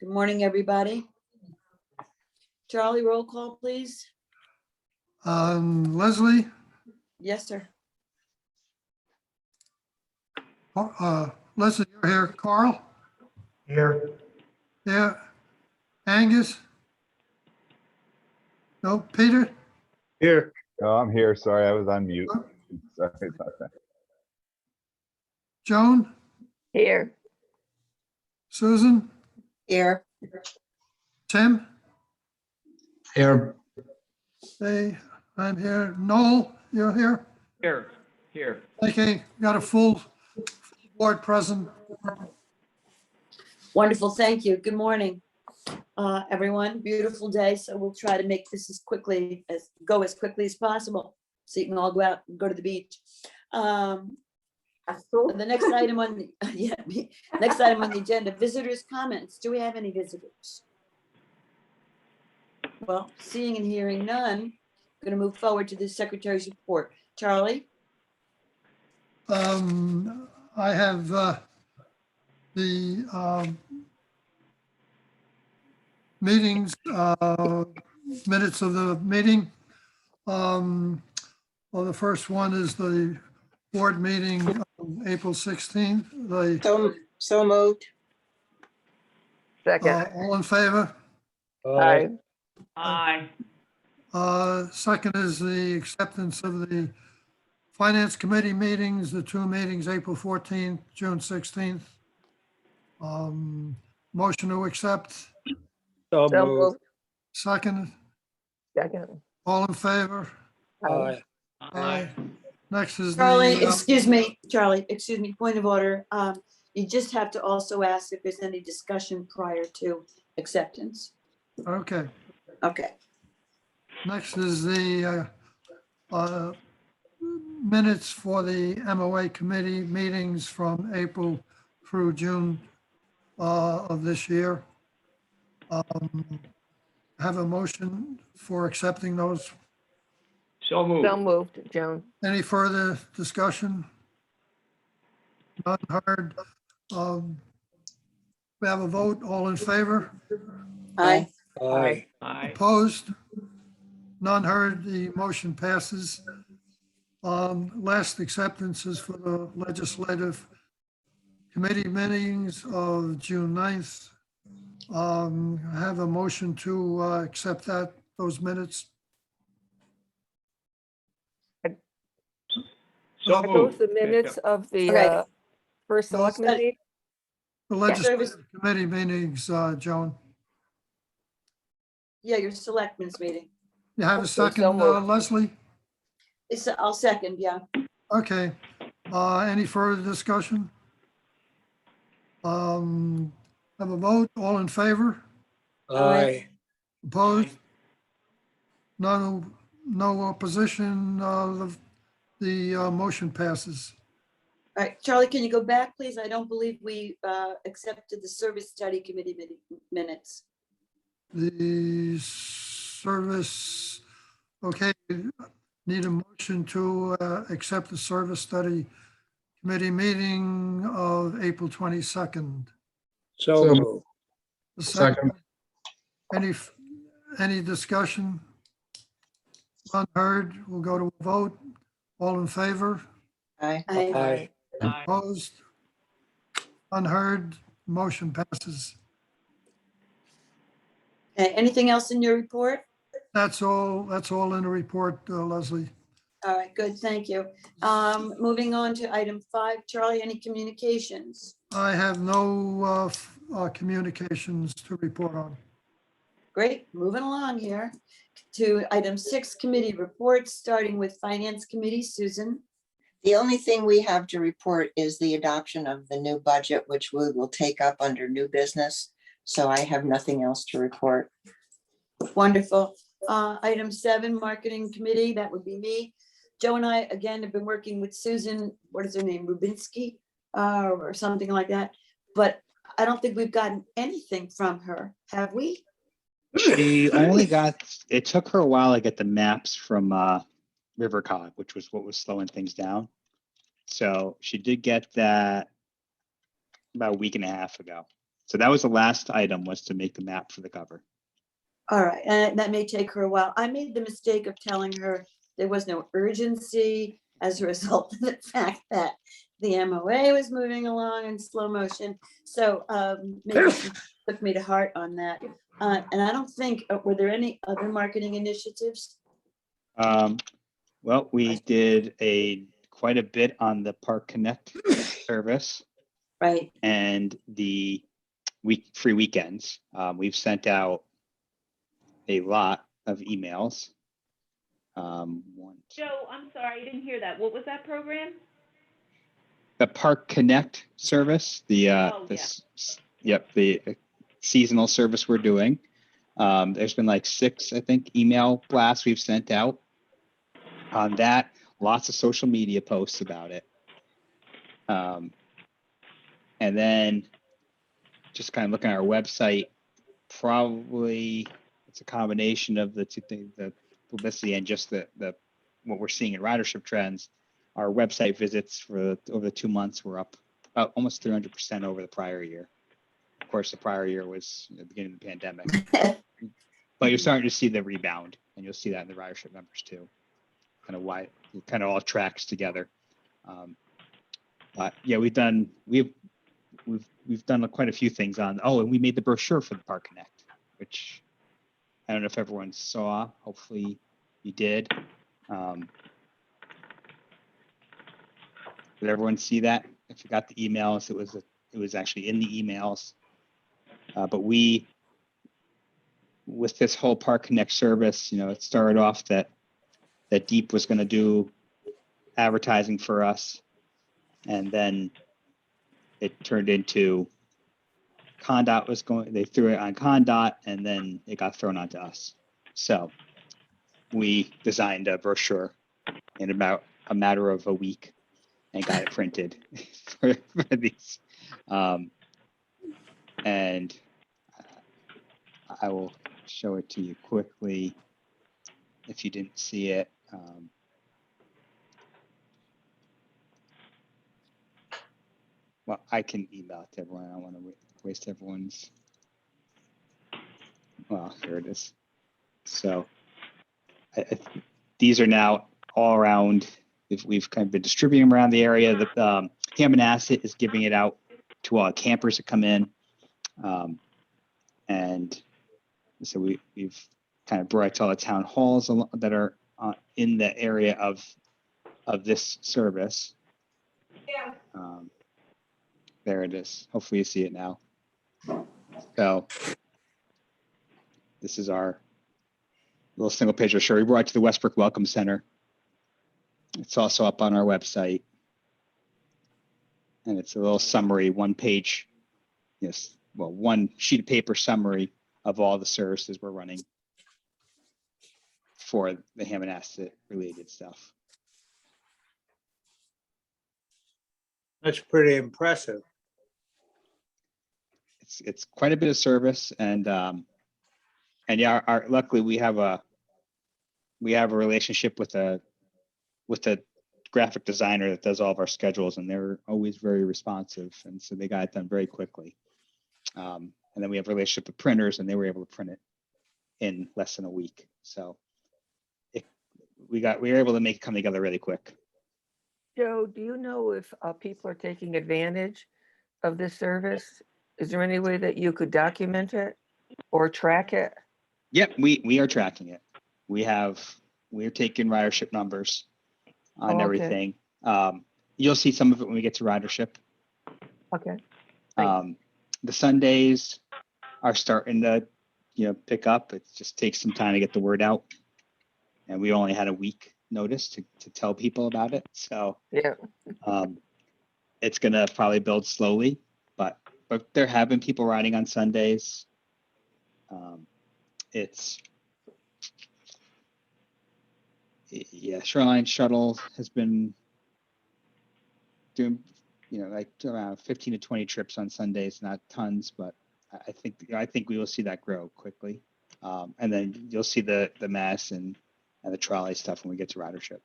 Good morning, everybody. Charlie, roll call, please. Leslie, Yes, sir. Leslie, you're here. Carl? Here. Yeah. Angus? No, Peter? Here. Oh, I'm here. Sorry, I was on mute. Sorry about that. Joan? Here. Susan? Here. Tim? Here. Hey, I'm here. Noel, you're here? Here. Okay, got a full board present. Wonderful, thank you. Good morning, everyone. Beautiful day, so we'll try to make this as quickly as possible, so you can all go out and go to the beach. The next item on the next item on the agenda, visitors' comments. Do we have any visitors? Well, seeing and hearing none, I'm going to move forward to the secretary's report. Charlie? I have the meetings, minutes of the meeting. Well, the first one is the board meeting of April 16th. So moved. Second. All in favor? Aye. Aye. Second is the acceptance of the Finance Committee meetings, the two meetings, April 14th, June 16th. Motion to accept. So So moved. moved. Second, Second. all in favor? Aye. Aye. Next is Charlie, the, excuse me, Charlie, excuse me, point of order. You just have to also ask if there's any discussion prior to acceptance. okay. Okay, Next is the minutes for the MOA committee meetings from April through June of this year. Have a motion for accepting those. So So moved. moved, Joan. Any further discussion? None heard. We have a vote. All in favor? aye. Aye. Aye. Opposed? None heard. The motion passes. Last acceptance is for the legislative committee meetings of June 9th. I have a motion to accept those minutes. So Are those moved. the minutes of the Okay. first selectmen meeting? The legislative committee meetings, Joan. Yeah, your selectmen's meeting. You have a Okay, so second, moved. Leslie? I'll second, yeah. Okay. Any further discussion? Have a vote. All in favor? Aye. Opposed? No opposition. The motion passes. All right, Charlie, can you go back, please? I don't believe we accepted the service study committee minutes. The service, okay, need a motion to accept the service study committee meeting of April 22nd. So moved. The Second. Any discussion? Unheard, we'll go to a vote. All in favor? Aye. Aye. Aye. Opposed? Unheard, motion passes. Okay, anything else in your report? That's all in the report, Leslie. All right, good, thank you. Moving on to item 5, Charlie, any communications? I have no communications to report on. Great, moving along here to item 6, committee reports, starting with Finance Committee. Susan? The only thing we have to report is the adoption of the new budget, which we will take up under new business. So I have nothing else to report. Wonderful. Item 7, Marketing Committee, that would be me. Joe and I, again, have been working with Susan, what is her name, Rubinsky, or something like that. But I don't think we've gotten anything from her, have we? She only got, it took her a while to get the maps from RiverCog, which was what was slowing things down. So she did get that about a week and a half ago. So that was the last item, was to make the map for the cover. All right, and that may take her a while. I made the mistake of telling her there was no urgency as a result of the fact that the MOA was moving along in slow motion. So maybe she took me to heart on that. And I don't think, were there any other marketing initiatives? Well, we did quite a bit on the Park Connect service Right, and the free weekends. We've sent out a lot of emails. Joe, I'm sorry, I didn't hear that. What was that program? The Park Connect service, the seasonal service we're doing. There's been like 6, I think, email blasts we've sent out on that. Lots of social media posts about it. And then just kind of looking at our website, probably it's a combination of the two things, the publicity and just the what we're seeing in ridership trends. Our website visits over the 2 months were up about almost 300% over the prior year. Of course, the prior year was the beginning of the pandemic, but you're starting to see the rebound, and you'll see that in the ridership numbers too. Kind of why it kind of all tracks together. But yeah, we've done quite a few things on. Oh, and we made the brochure for the Park Connect, which I don't know if everyone saw. Hopefully, you did. Did everyone see that? If you got the emails, it was actually in the emails. But with this whole Park Connect service, it started off that Deep was going to do advertising for us, and then it turned into they threw it on Condot, and then it got thrown onto us. So we designed a brochure in about a matter of a week and got it printed for these. And I will show it to you quickly if you didn't see it. Well, I can email it to everyone. I don't want to waste everyone's. Well, here it is. So these are now all around. We've kind of been distributing them around the area. The Hammonasset is giving it out to all campers that come in. And so we've kind of brought it to all the town halls that are in the area of this service. Yeah. There it is. Hopefully you see it now. So this is our little single page brochure. We brought it to the Westbrook Welcome Center. It's also up on our website. And it's a little summary, one page, one sheet of paper summary of all the services we're running for the Hammonasset related stuff. That's pretty impressive. It's quite a bit of service, and yeah, luckily we have a relationship with a graphic designer that does all of our schedules, and they're always very responsive, and so they got it done very quickly. And then we have a relationship with printers, and they were able to print it in less than a week. So we were able to make it come together really quick. Joe, do you know if people are taking advantage of this service? Is there any way that you could document it or track it? Yep, we are tracking it. We're taking ridership numbers on Okay. everything. You'll see some of it when we get to ridership. Okay. The Sundays are starting to, pick up. It just takes some time to get the word out, and we only had a week notice to tell people about it. So Yeah. it's gonna probably build slowly, but there have been people riding on Sundays. Shoreline Shuttle has been doing, like around 15 to 20 trips on Sundays, not tons, but I think we will see that grow quickly. And then you'll see the mass and the trolley stuff when we get to ridership.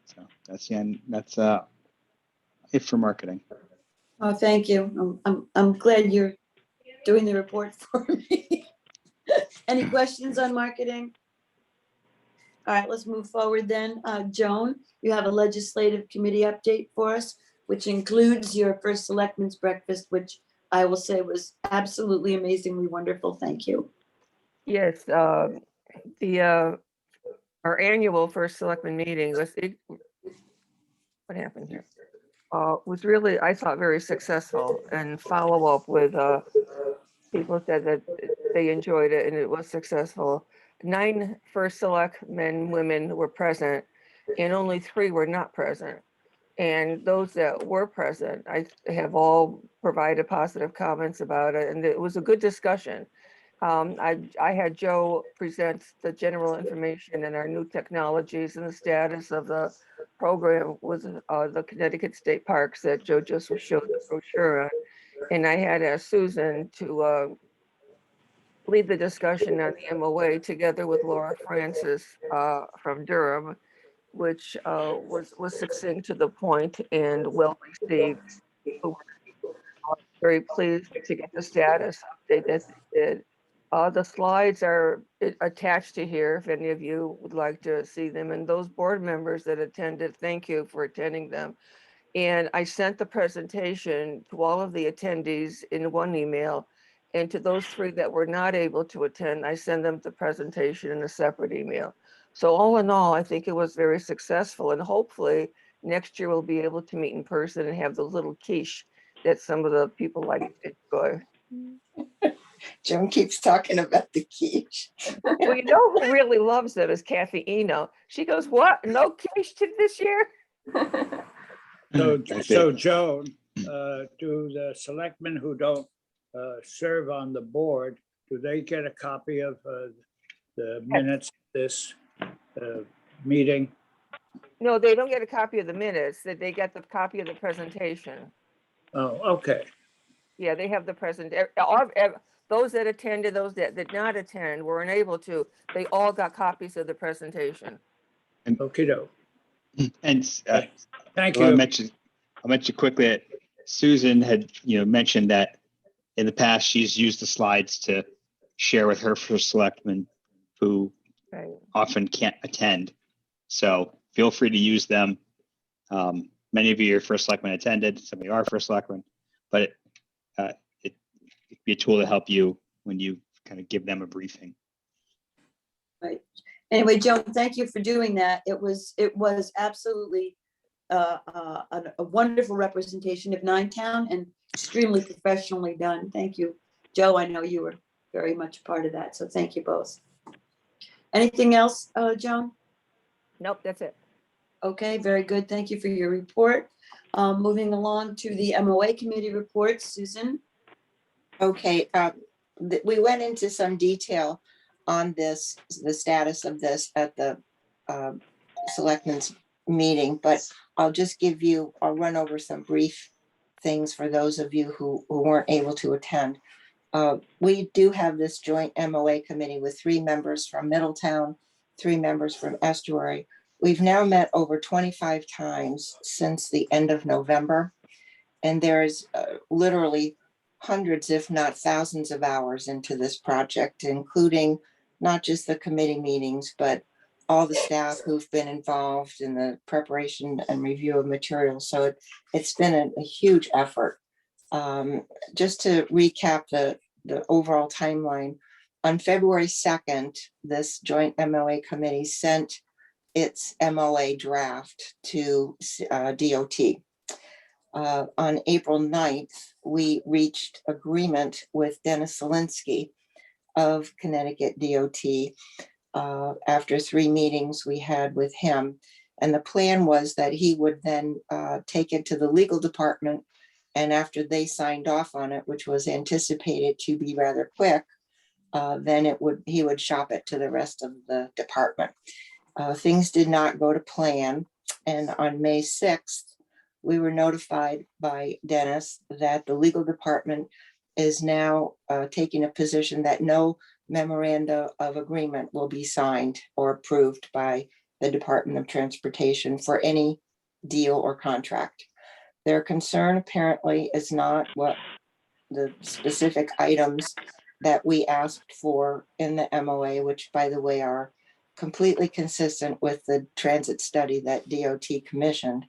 So that's it for marketing. Oh, thank you. I'm glad you're doing the report for me. Any questions on marketing? All right, let's move forward then. Joan, you have a legislative committee update for us, which includes your first selectmen's breakfast, which I will say was absolutely amazingly wonderful. Thank you. Yes, our annual first selectman meeting what happened here? Was really, I thought, very successful, and follow up with, people said that they enjoyed it and it was successful. 9 first selectmen women were present and only 3 were not present. And those that were present, I have all provided positive comments about it, and it was a good discussion. I had Joe present the general information and our new technologies and the status of the program with the Connecticut State Parks that Joe just showed the brochure on. And I had asked Susan to lead the discussion on the MOA together with Laura Francis from Durham, which was succinct, to the point, and well received. We were very pleased to get the status update that they did. The slides are attached to here if any of you would like to see them. And those board members that attended, thank you for attending them. And I sent the presentation to all of the attendees in one email. And to those 3 that were not able to attend, I sent them the presentation in a separate email. So all in all, I think it was very successful, and hopefully next year we'll be able to meet in person and have the little quiche that some of the people like to enjoy. Joan keeps talking about the quiche. Well, you know who really loves it is Kathy Eno. She goes, "What? No quiche this year?" So Joan, do the selectmen who don't serve on the board, do they get a copy of the minutes of this meeting? No, they don't get a copy of the minutes. That they get the copy of the presentation. Oh, okay. Yeah, they have the present. Those that attended, those that did not attend, were unable to. They all got copies of the presentation. Okey-doke. And Thank I'll you. mention quickly that Susan had, mentioned that in the past, she's used the slides to share with her first selectmen who Right. often can't attend. So feel free to use them. Many of you, your first selectmen attended, some of you are first selectmen, but it could be a tool to help you when you kind of give them a briefing. Right. Anyway, Joan, thank you for doing that. It was absolutely a wonderful representation of Ninetown and extremely professionally done. Thank you. Joe, I know you were very much part of that, so thank you both. Anything else, Joan? Nope, that's it. Okay, very good. Thank you for your report. Moving along to the MOA committee reports, Susan. Okay, we went into some detail on this, the status of this at the selectmen's meeting, but I'll just I'll run over some brief things for those of you who weren't able to attend. We do have this joint MOA committee with 3 members from Middletown, 3 members from Estuary. We've now met over 25 times since the end of November, and there's literally hundreds, if not thousands of hours into this project, including not just the committee meetings, but all the staff who've been involved in the preparation and review of materials. So it's been a huge effort. Just to recap the overall timeline, on February 2nd, this joint MOA committee sent its MOA draft to DOT. On April 9th, we reached agreement with Dennis Zelinsky of Connecticut DOT after 3 meetings we had with him. And the plan was that he would then take it to the legal department. And after they signed off on it, which was anticipated to be rather quick, then he would shop it to the rest of the department. Things did not go to plan. And on May 6th, we were notified by Dennis that the legal department is now taking a position that no memoranda of agreement will be signed or approved by the Department of Transportation for any deal or contract. Their concern apparently is not what the specific items that we asked for in the MOA, which by the way are completely consistent with the transit study that DOT commissioned,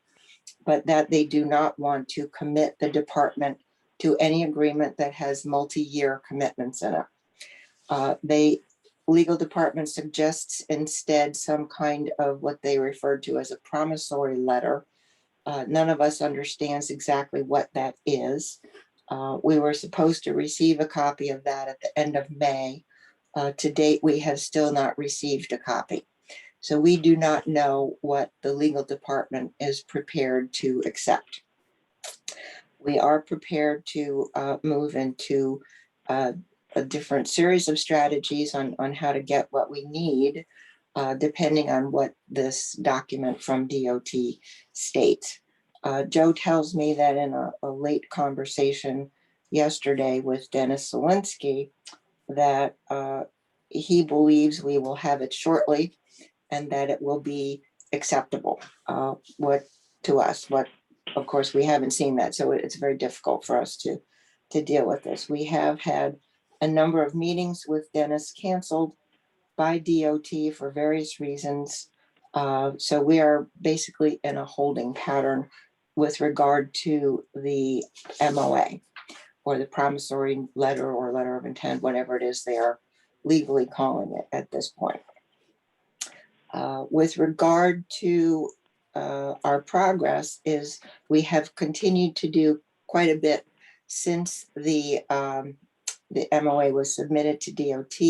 but that they do not want to commit the department to any agreement that has multi-year commitments in it. Legal department suggests instead some kind of what they referred to as a promissory letter. None of us understands exactly what that is. We were supposed to receive a copy of that at the end of May. To date, we have still not received a copy. So we do not know what the legal department is prepared to accept. We are prepared to move into a different series of strategies on how to get what we need, depending on what this document from DOT states. Joe tells me that in a late conversation yesterday with Dennis Zelensky, that he believes we will have it shortly and that it will be acceptable what to us. What, of course, we haven't seen that, so it's very difficult for us to deal with this. We have had a number of meetings with Dennis canceled by DOT for various reasons. So we are basically in a holding pattern with regard to the MOA or the promissory letter or letter of intent, whatever it is they are legally calling it at this point. With regard to our progress is we have continued to do quite a bit since the MOA was submitted to DOT.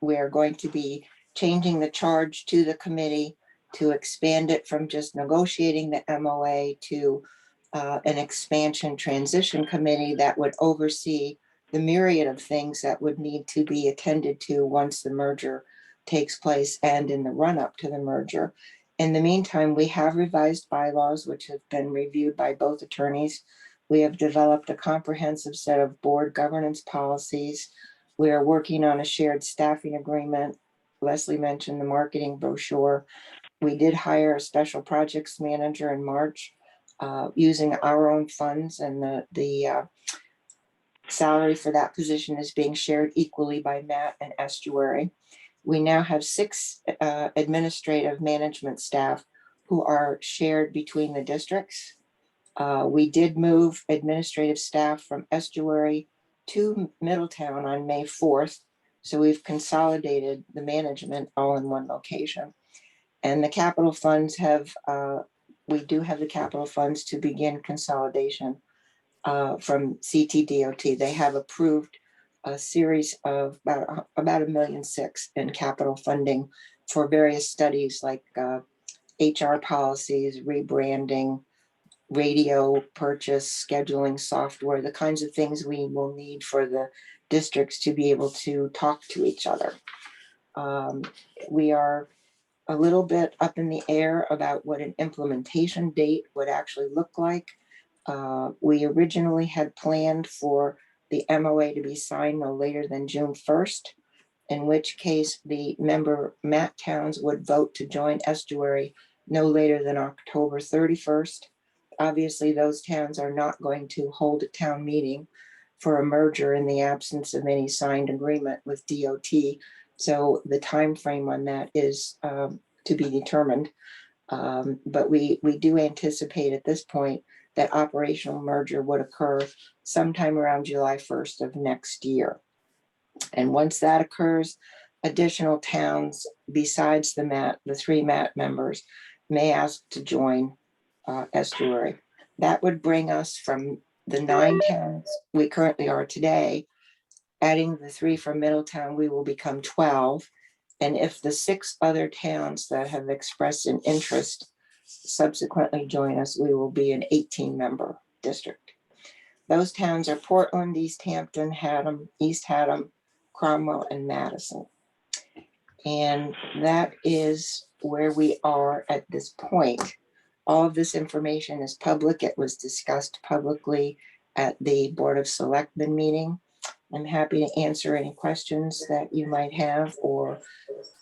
We are going to be changing the charge to the committee to expand it from just negotiating the MOA to an expansion transition committee that would oversee the myriad of things that would need to be attended to once the merger takes place and in the run up to the merger. In the meantime, we have revised bylaws, which have been reviewed by both attorneys. We have developed a comprehensive set of board governance policies. We are working on a shared staffing agreement. Leslie mentioned the marketing brochure. We did hire a special projects manager in March using our own funds, and the salary for that position is being shared equally by Matt and Estuary. We now have 6 administrative management staff who are shared between the districts. We did move administrative staff from Estuary to Middletown on May 4th. So we've consolidated the management all in one location. And the capital funds we do have the capital funds to begin consolidation from CTDOT. They have approved a series of about $1.6 million in capital funding for various studies like HR policies, rebranding, radio purchase, scheduling software, the kinds of things we will need for the districts to be able to talk to each other. We are a little bit up in the air about what an implementation date would actually look like. We originally had planned for the MOA to be signed no later than June 1st, in which case the member Matt Towns would vote to join Estuary no later than October 31st. Obviously, those towns are not going to hold a town meeting for a merger in the absence of any signed agreement with DOT. So the time frame on that is to be determined. But we do anticipate at this point that operational merger would occur sometime around July 1st of next year. And once that occurs, additional towns besides the 3 MAT members may ask to join Estuary. That would bring us from the 9 towns we currently are today. Adding the 3 from Middletown, we will become 12. And if the 6 other towns that have expressed an interest subsequently join us, we will be an 18-member district. Those towns are Portland, East Hampton, Haddam, East Haddam, Cromwell, and Madison. And that is where we are at this point. All of this information is public. It was discussed publicly at the Board of Selectmen meeting. I'm happy to answer any questions that you might have, or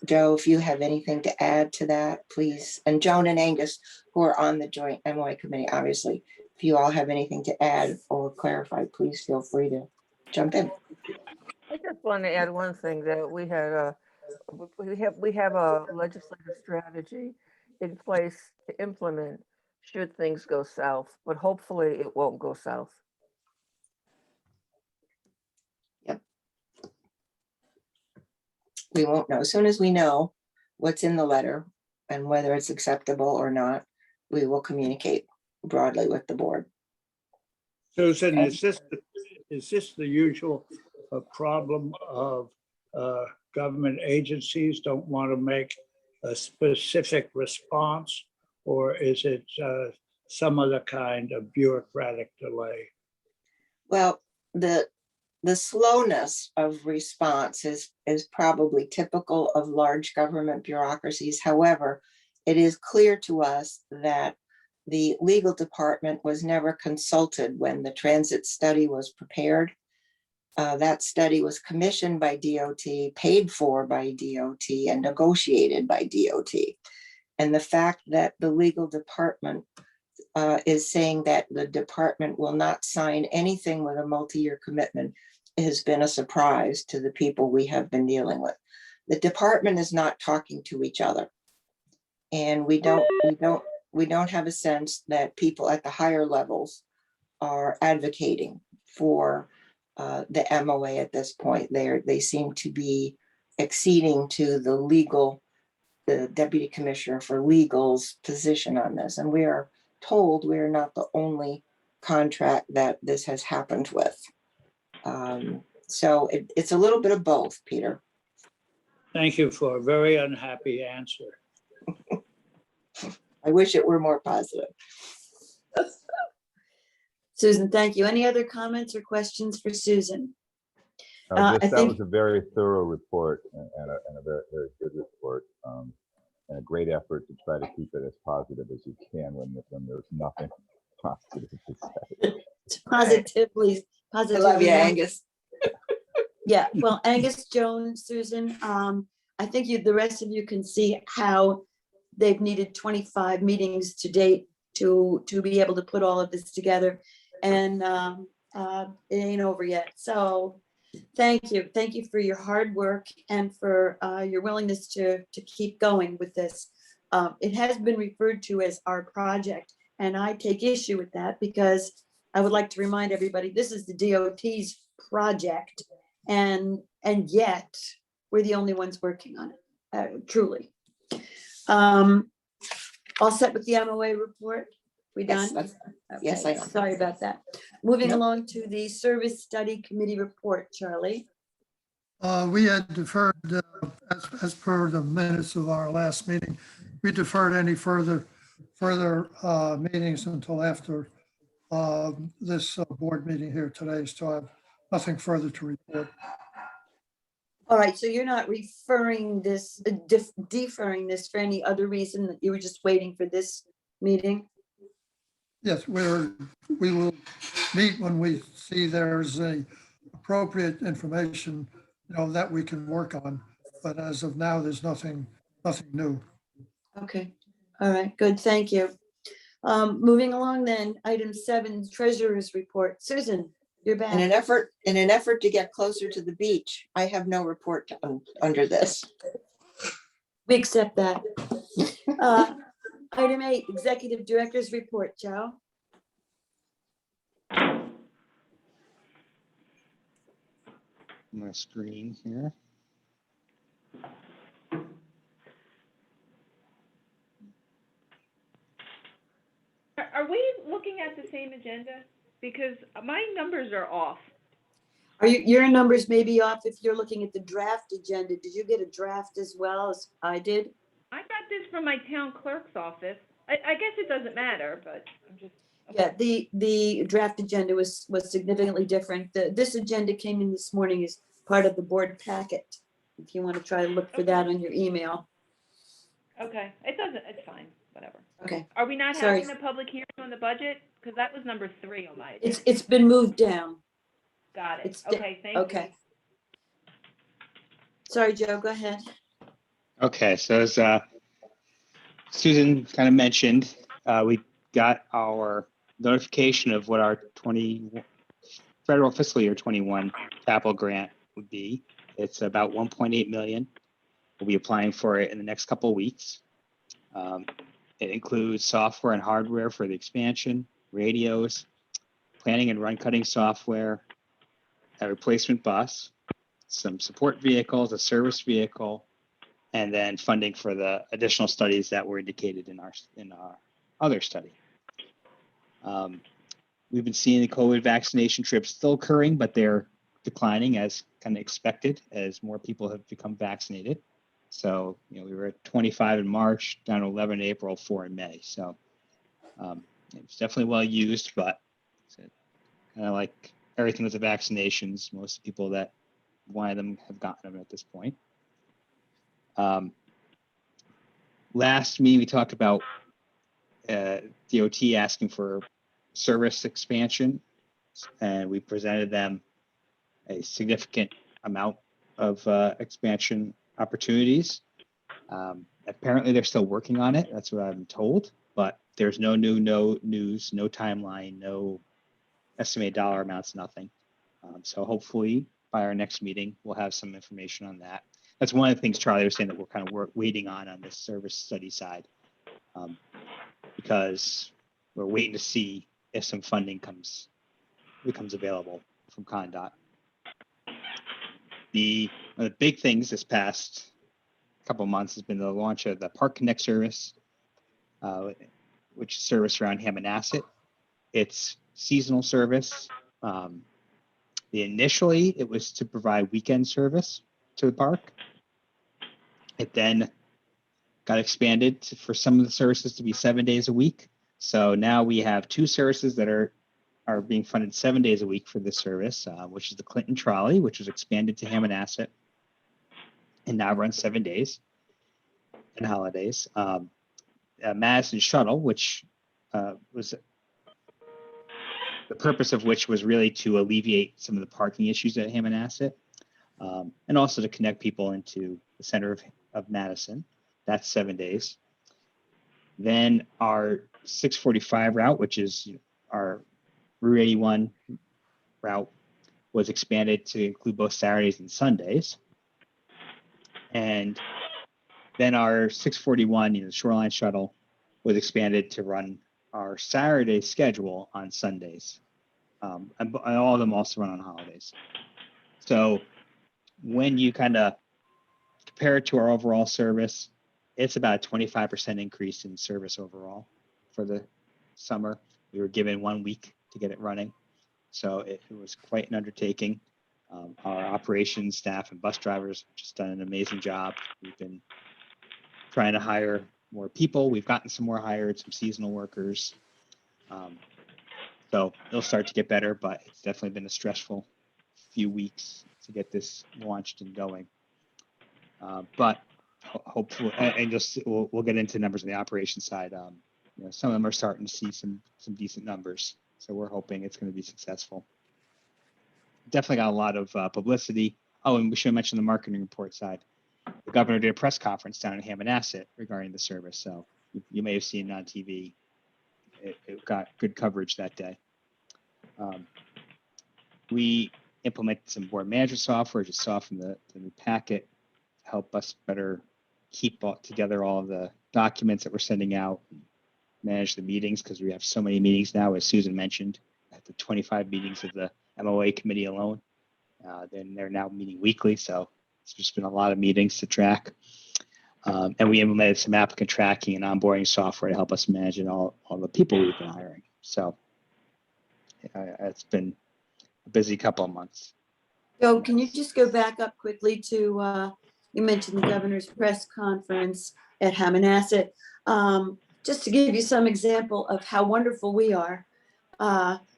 Joe, if you have anything to add to that, please. And Joan and Angus, who are on the joint MOA committee, obviously, if you all have anything to add or clarify, please feel free to jump in. I just want to add one thing, that we have a legislative strategy in place to implement should things go south, but hopefully it won't go south. We won't know. As soon as we know what's in the letter and whether it's acceptable or not, we will communicate broadly with the board. Susan, is this the usual problem of government agencies don't want to make a specific response? Or is it some other kind of bureaucratic delay? Well, the slowness of response is probably typical of large government bureaucracies. However, it is clear to us that the legal department was never consulted when the transit study was prepared. That study was commissioned by DOT, paid for by DOT, and negotiated by DOT. And the fact that the legal department is saying that the department will not sign anything with a multi-year commitment has been a surprise to the people we have been dealing with. The department is not talking to each other. And we don't have a sense that people at the higher levels are advocating for the MOA at this point. They seem to be acceding to the deputy commissioner for legal's position on this. And we are told we are not the only contract that this has happened with. So it's a little bit of both, Peter. Thank you for a very unhappy answer. I wish it were more positive. Susan, thank you. Any other comments or questions for Susan? I That think- was a very thorough report and a very, very good report. And a great effort to try to keep it as positive as you can when there's nothing positive to say. Positively. I love you, Angus. Yeah, well, Angus, Joan, Susan, I think the rest of you can see how they've needed 25 meetings to date to be able to put all of this together. And it ain't over yet. So thank you. Thank you for your hard work and for your willingness to keep going with this. It has been referred to as our project, and I take issue with that because I would like to remind everybody, this is the DOT's project. And yet we're the only ones working on it, truly. All set with the MOA report? We Yes, done? yes, Okay, I am. sorry about that. Moving Nope. along to the service study committee report, Charlie. We had deferred, as per the minutes of our last meeting, we deferred any further meetings until after this board meeting here today. So I have nothing further to report. All right, so you're not referring this, deferring this for any other reason, that you were just waiting for this meeting? Yes, we will meet when we see there's a appropriate information, that we can work on. But as of now, there's nothing new. Okay, all right, good, thank you. Moving along then, item 7, treasurer's report. Susan, you're back. In an effort to get closer to the beach, I have no report under this. We accept that. Item 8, executive director's report, Joe. My screen here. Are we looking at the same agenda? Because my numbers are off. Are your numbers may be off if you're looking at the draft agenda. Did you get a draft as well as I did? I got this from my town clerk's office. I guess it doesn't matter, but I'm just. Yeah, the draft agenda was significantly different. This agenda came in this morning as part of the board packet. If you want to try to look for that on your email. Okay, it's fine, whatever. Okay, Are we not Sorry. having a public hearing on the budget? Because that was number 3 on my. it's been moved down. Got it. It's di- Okay, thank you. Okay. Sorry, Joe, go ahead. Okay, so as Susan kind of mentioned, we got our notification of what our federal fiscal year 21 capital grant would be. It's about 1.8 million. We'll be applying for it in the next couple of weeks. It includes software and hardware for the expansion, radios, planning and run cutting software, a replacement bus, some support vehicles, a service vehicle, and then funding for the additional studies that were indicated in our other study. We've been seeing the COVID vaccination trips still occurring, but they're declining as kind of expected as more people have become vaccinated. So, we were at 25 in March, down to 11 in April, 4 in May. So it's definitely well used, but kind of like everything with the vaccinations, most people that wanted them have gotten them at this point. Last meeting, we talked about DOT asking for service expansion, and we presented them a significant amount of expansion opportunities. Apparently, they're still working on it. That's what I'm told, but there's no news, no timeline, no estimated dollar amounts, nothing. So hopefully by our next meeting, we'll have some information on that. That's one of the things Charlie was saying that we're kind of waiting on this service study side, because we're waiting to see if some funding becomes available from CONDOT. One of the big things this past couple of months has been the launch of the Park Connect service, which is service around Hammonasset. It's seasonal service. Initially, it was to provide weekend service to the park. It then got expanded for some of the services to be 7 days a week. So now we have 2 services that are being funded 7 days a week for this service, which is the Clinton Trolley, which was expanded to Hammonasset and now runs 7 days and holidays. Madison Shuttle, which was the purpose of which was really to alleviate some of the parking issues at Hammonasset, and also to connect people into the center of Madison. That's 7 days. Then our 645 route, which is our Route 81 route, was expanded to include both Saturdays and Sundays. And then our 641, the Shoreline Shuttle, was expanded to run our Saturday schedule on Sundays. And all of them also run on holidays. So when you kind of compare it to our overall service, it's about a 25% increase in service overall for the summer. We were given 1 week to get it running. So it was quite an undertaking. Our operations staff and bus drivers have just done an amazing job. We've been trying to hire more people. We've gotten some more hired, some seasonal workers. So it'll start to get better, but it's definitely been a stressful few weeks to get this launched and going. But hopefully, and we'll get into numbers on the operations side. Some of them are starting to see some decent numbers. So we're hoping it's going to be successful. Definitely got a lot of publicity. Oh, and we should mention the marketing report side. The governor did a press conference down in Hammonasset regarding the service. So you may have seen it on TV. It got good coverage that day. We implemented some board management software, just saw from the new packet, to help us better keep together all of the documents that we're sending out, manage the meetings, because we have so many meetings now, as Susan mentioned, at the 25 meetings of the MOA committee alone. Then they're now meeting weekly, so it's just been a lot of meetings to track. And we implemented some applicant tracking and onboarding software to help us manage all the people we've been hiring. So it's been a busy couple of months. Joe, can you just go back up quickly to, you mentioned the governor's press conference at Hammonasset. Just to give you some example of how wonderful we are.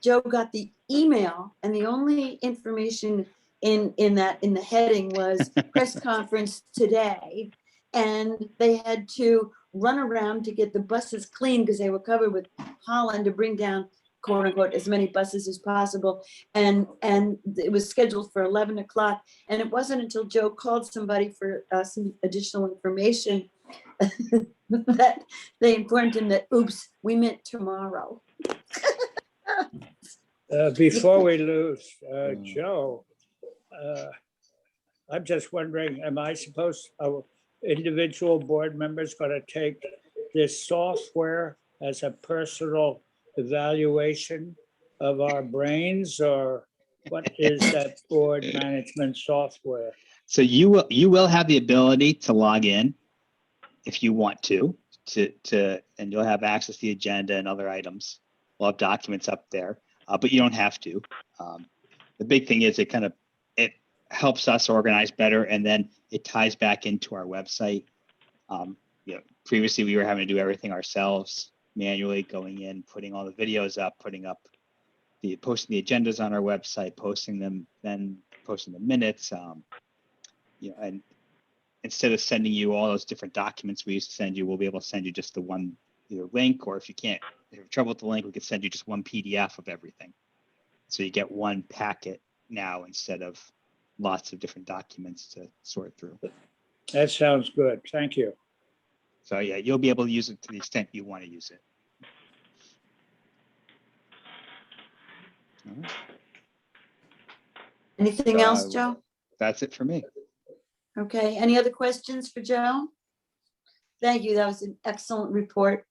Joe got the email, and the only information in the heading was press conference today. And they had to run around to get the buses clean because they were covered with pollen to bring down quote unquote, as many buses as possible. And it was scheduled for 11 o'clock. And it wasn't until Joe called somebody for some additional information that they informed him that, oops, we meant tomorrow. Before we lose, Joe, I'm just wondering, am I supposed, are individual board members going to take this software as a personal evaluation of our brains, or what is that board management software? So you will have the ability to log in if you want to, and you'll have access to the agenda and other items. We'll have documents up there, but you don't have to. The big thing is it helps us organize better, and then it ties back into our website. Previously we were having to do everything ourselves, manually going in, putting all the videos up, posting the agendas on our website, posting them, then posting the minutes. And instead of sending you all those different documents we used to send you, we'll be able to send you just the one either link, or if you have trouble with the link, we could send you just one PDF of everything. So you get one packet now instead of lots of different documents to sort through. That sounds good. Thank you. So yeah, you'll be able to use it to the extent you want to use it. All right. Anything else, Joe? That's it for me. Okay, any other questions for Joe? Thank you, that was an excellent report.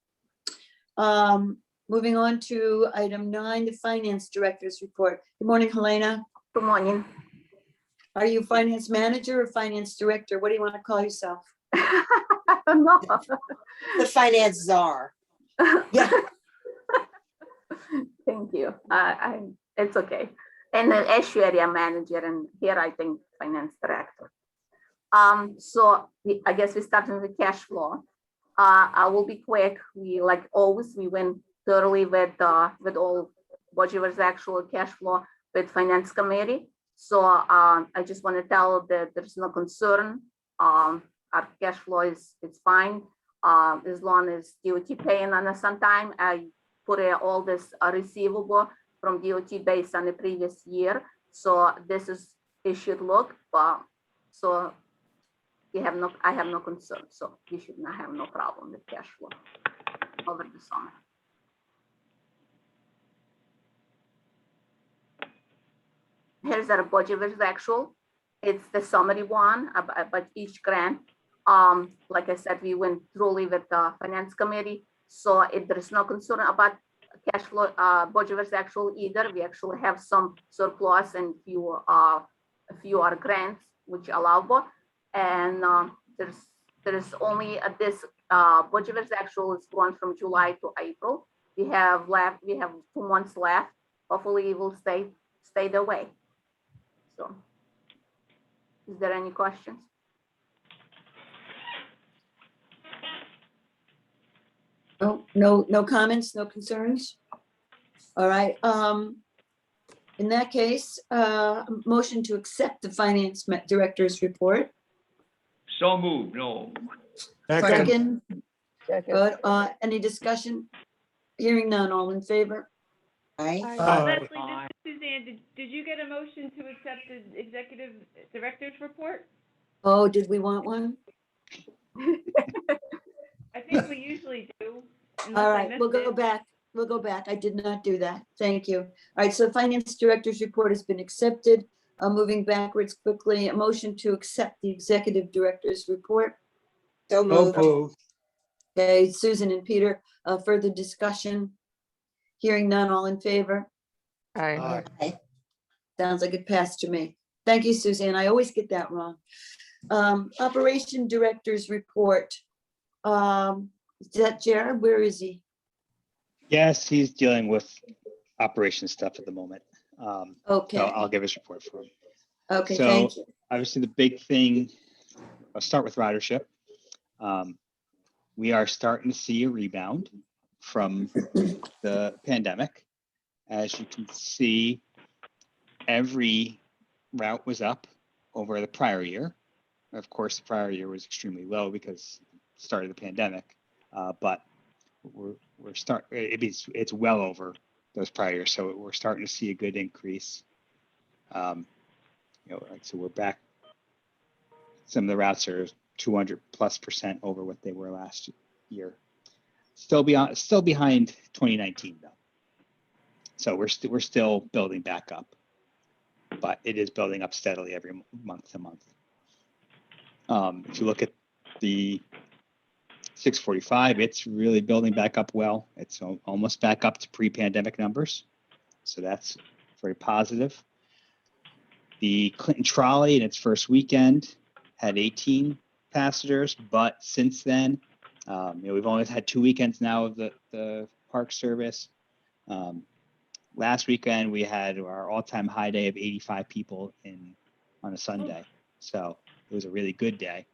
Moving on to item 9, the finance director's report. Good morning, Helena. Good morning. Are you finance manager or finance director? What do you want to call yourself? I don't know. The finance czar. Yeah. Thank you. It's okay. And then actuarial manager, and here I think finance director. I guess we start with the cash flow. I will be quick. We, like always, we went thoroughly with all budget versus actual cash flow with finance committee. So I just want to tell that there's no concern. Our cash flow is fine as long as DOT paying on us on time. I put all this receivable from DOT based on the previous year. So it should look, so I have no concern. So you should not have no problem with cash flow over the summer. Here's our budget versus actual. It's the summary one about each grant. Like I said, we went thoroughly with the finance committee. So if there is no concern about cash flow, budget versus actual either, we actually have some surplus and few are grants which allowable. And there's only this budget versus actual is going from July to April. We have 2 months left. Hopefully it will stay that way. So, is there any questions? No comments, no concerns? All right, in that case, motion to accept the finance director's report. So moved, no. Second, good, any discussion? Hearing none, all in favor? Aye. Leslie, this is Suzanne. Did you get a motion to accept the executive director's report? Oh, did we want one? I think we usually do. unless All I right, we'll missed go it. back. We'll go back. I did not do that. Thank you. All right, so finance director's report has been accepted. Moving backwards quickly, a motion to accept the executive director's report. So No moved. move. Okay, Susan and Peter, further discussion? Hearing none, all in favor? Aye. Aye. Sounds like it passed to me. Thank you, Suzanne. I always get that wrong. Operation director's report. Is that Jared? Where is he? Yes, he's dealing with operation stuff at the moment. Okay, So I'll give his report for him. okay, So thank you. obviously the big thing, I'll start with ridership. We are starting to see a rebound from the pandemic. As you can see, every route was up over the prior year. Of course, the prior year was extremely low because the start of the pandemic, but it's well over those prior years. So we're starting to see a good increase. Like, so we're back. Some of the routes are 200+% over what they were last year. Still behind 2019 though. So we're still building back up, but it is building up steadily every month to month. If you look at the 645, it's really building back up well. It's almost back up to pre-pandemic numbers. So that's very positive. The Clinton trolley in its first weekend had 18 passengers, but since then, we've only had 2 weekends now of the park service. Last weekend we had our all-time high day of 85 people on a Sunday. So it was a really good day.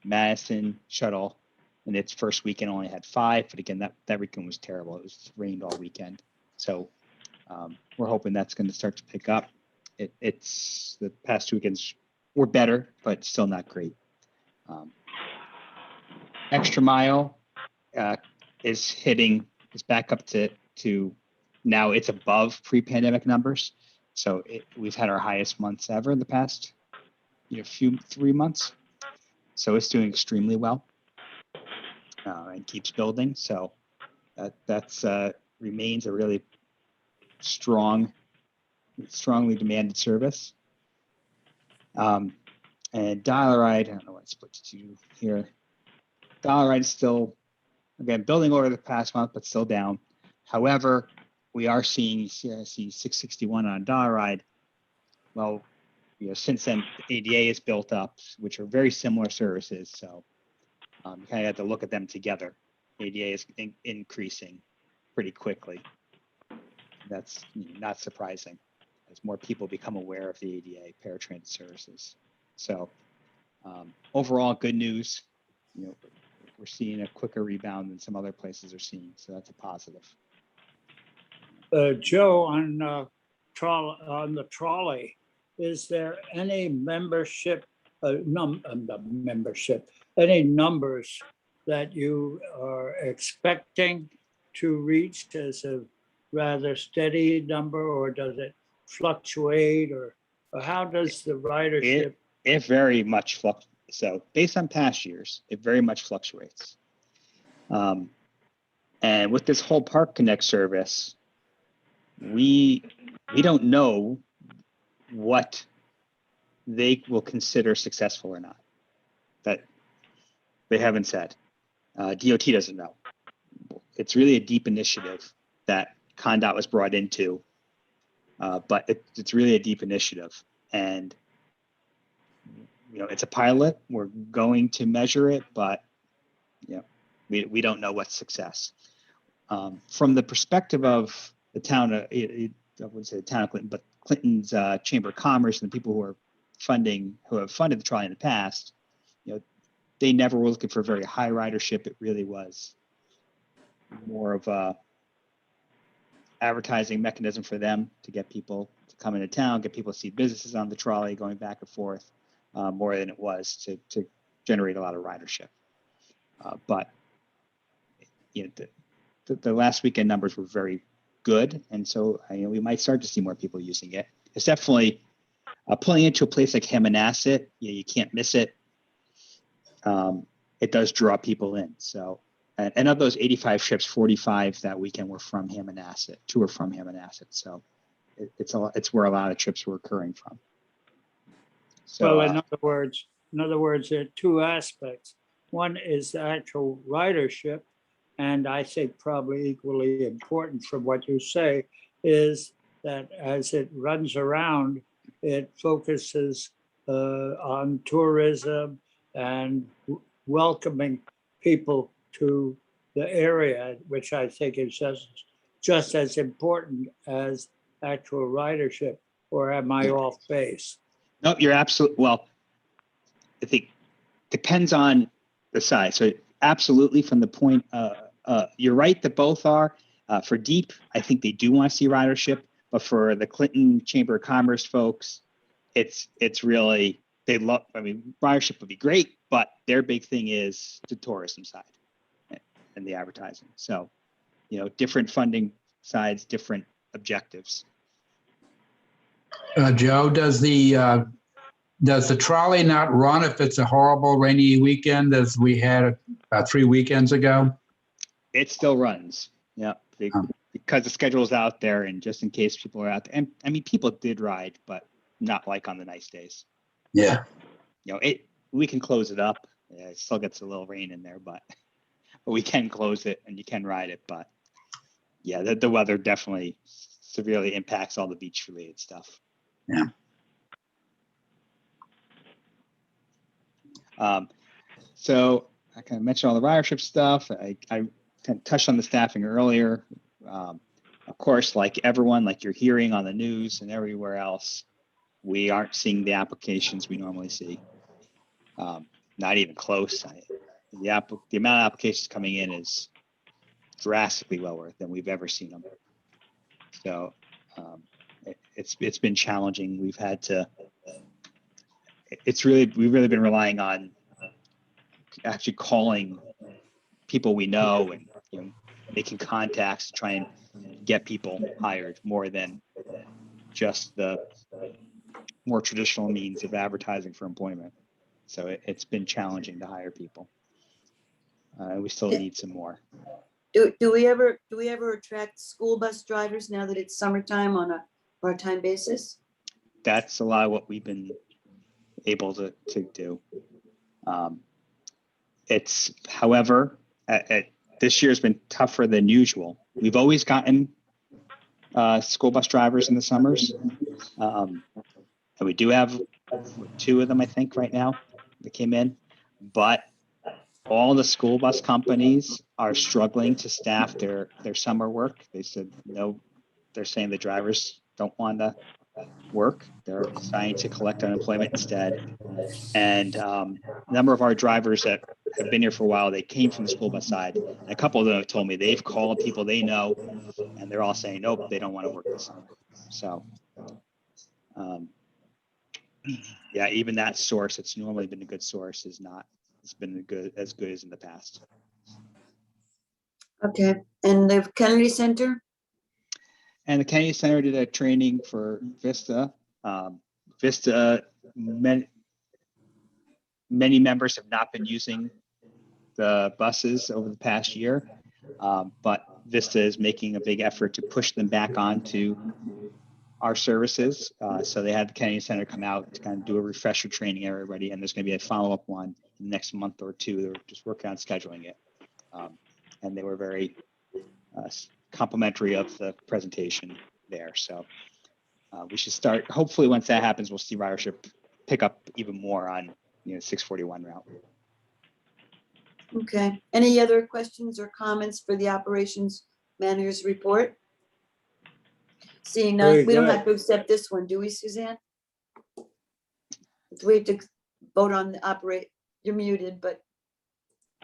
Madison shuttle in its first weekend only had 5, but again, that weekend was terrible. It was rained all weekend. So we're hoping that's going to start to pick up. It's the past 2 weekends were better, but still not great. Extra mile is back up to now it's above pre-pandemic numbers. So we've had our highest months ever in the past 3 months. So it's doing extremely well and keeps building. So that's remains a really strongly demanded service. And Dial Ride, I don't know what it's put to here. Dial Ride is still, again, building over the past month, but still down. However, we are seeing CIC 661 on Dial Ride. Well, since then, ADA is built up, which are very similar services. So you kind of have to look at them together. ADA is increasing pretty quickly. That's not surprising as more people become aware of the ADA paratransit services. So overall, good news. We're seeing a quicker rebound than some other places are seeing. So that's a positive. Joe, on the trolley, is there any membership, any numbers that you are expecting to reach as a rather steady number, or does it fluctuate, or how does the ridership? It very much fluctuates. So based on past years, it very much fluctuates. And with this whole Park Connect service, we don't know what they will consider successful or not. That they haven't said. DOT doesn't know. It's really a deep initiative that CONDOT was brought into, but it's really a deep initiative. And it's a pilot. We're going to measure it, but we don't know what's success. From the perspective of the town, I wouldn't say the town of Clinton, but Clinton's Chamber of Commerce and the people who have funded the trolley in the past, they never were looking for very high ridership. It really was more of a advertising mechanism for them to get people to come into town, get people to see businesses on the trolley going back and forth, more than it was to generate a lot of ridership. But the last weekend numbers were very good, and so we might start to see more people using it. It's definitely pulling into a place like Hammonasset. You can't miss it. It does draw people in. So, and of those 85 trips, 45 that weekend were from Hammonasset. 2 were from Hammonasset. So, it's where a lot of trips were occurring from. So, well, in other words, there are 2 aspects. One is the actual ridership, and I think probably equally important from what you say is that as it runs around, it focuses on tourism and welcoming people to the area, which I think is just as important as actual ridership. Or am I off base? No, you're absolutely, well, I think depends on the size. So absolutely from the point, you're right that both are. For deep, I think they do want to see ridership, but for the Clinton Chamber of Commerce folks, it's really, they love, ridership would be great, but their big thing is the tourism side and the advertising. So different funding sides, different objectives. Joe, does the trolley not run if it's a horrible rainy weekend as we had about 3 weekends ago? It still runs. Yeah. Because the schedule's out there and just in case people are out there. And I mean, people did ride, but not like on the nice days. Yeah. We can close it up. Yeah, it still gets a little rain in there, but we can close it and you can ride it. But yeah, the weather definitely severely impacts all the beach related stuff. Yeah. So I kind of mentioned all the ridership stuff. I kind of touched on the staffing earlier. Of course, like everyone, like you're hearing on the news and everywhere else, we aren't seeing the applications we normally see. Not even close. The amount of applications coming in is drastically lower than we've ever seen them. So it's been challenging. We've really been relying on actually calling people we know and making contacts to try and get people hired more than just the more traditional means of advertising for employment. So it's been challenging to hire people. We still need some more. Do we ever attract school bus drivers now that it's summertime on a part-time basis? That's a lot of what we've been able to do. It's, however, this year's been tougher than usual. We've always gotten school bus drivers in the summers. And we do have 2 of them, I think, right now that came in. But all the school bus companies are struggling to staff their summer work. They said no, they're saying the drivers don't want to work. They're deciding to collect unemployment instead. And a number of our drivers that have been here for a while, they came from the school bus side. And a couple of them have told me they've called people they know, and they're all saying, nope, they don't want to work this summer. So, yeah, even that source, it's normally been a good source, it's been as good as in the past. Okay, and the Kennedy Center? And the Kennedy Center did a training for Vista. Vista, many members have not been using the buses over the past year, but Vista is making a big effort to push them back onto our services. So they had the Kennedy Center come out to kind of do a refresher training everybody, and there's going to be a follow-up one in the next month or 2. They're just working on scheduling it. And they were very complimentary of the presentation there. So we should start, hopefully once that happens, we'll see ridership pick up even more on 641 route. Okay, any other questions or comments for the operations manager's report? Seeing none, Very we don't good. have to accept this one, do we, Suzanne? Do we have to vote on the operate? You're muted, but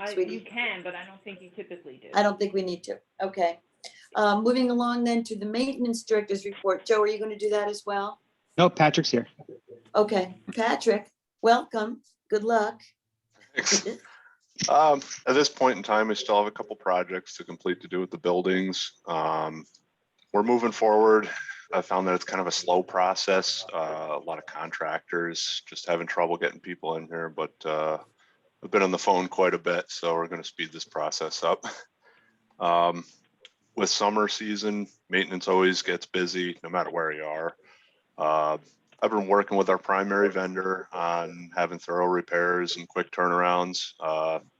Sweetie. You can, but I don't think you typically do. I don't think we need to. Okay. Moving along then to the maintenance director's report. Joe, are you going to do that as well? No, Patrick's here. Okay, Patrick, welcome. Good luck. Thanks. At this point in time, we still have a couple projects to complete to do with the buildings. We're moving forward. I found that it's kind of a slow process. A lot of contractors just having trouble getting people in here, but I've been on the phone quite a bit, so we're going to speed this process up. With summer season, maintenance always gets busy no matter where you are. I've been working with our primary vendor on having thorough repairs and quick turnarounds.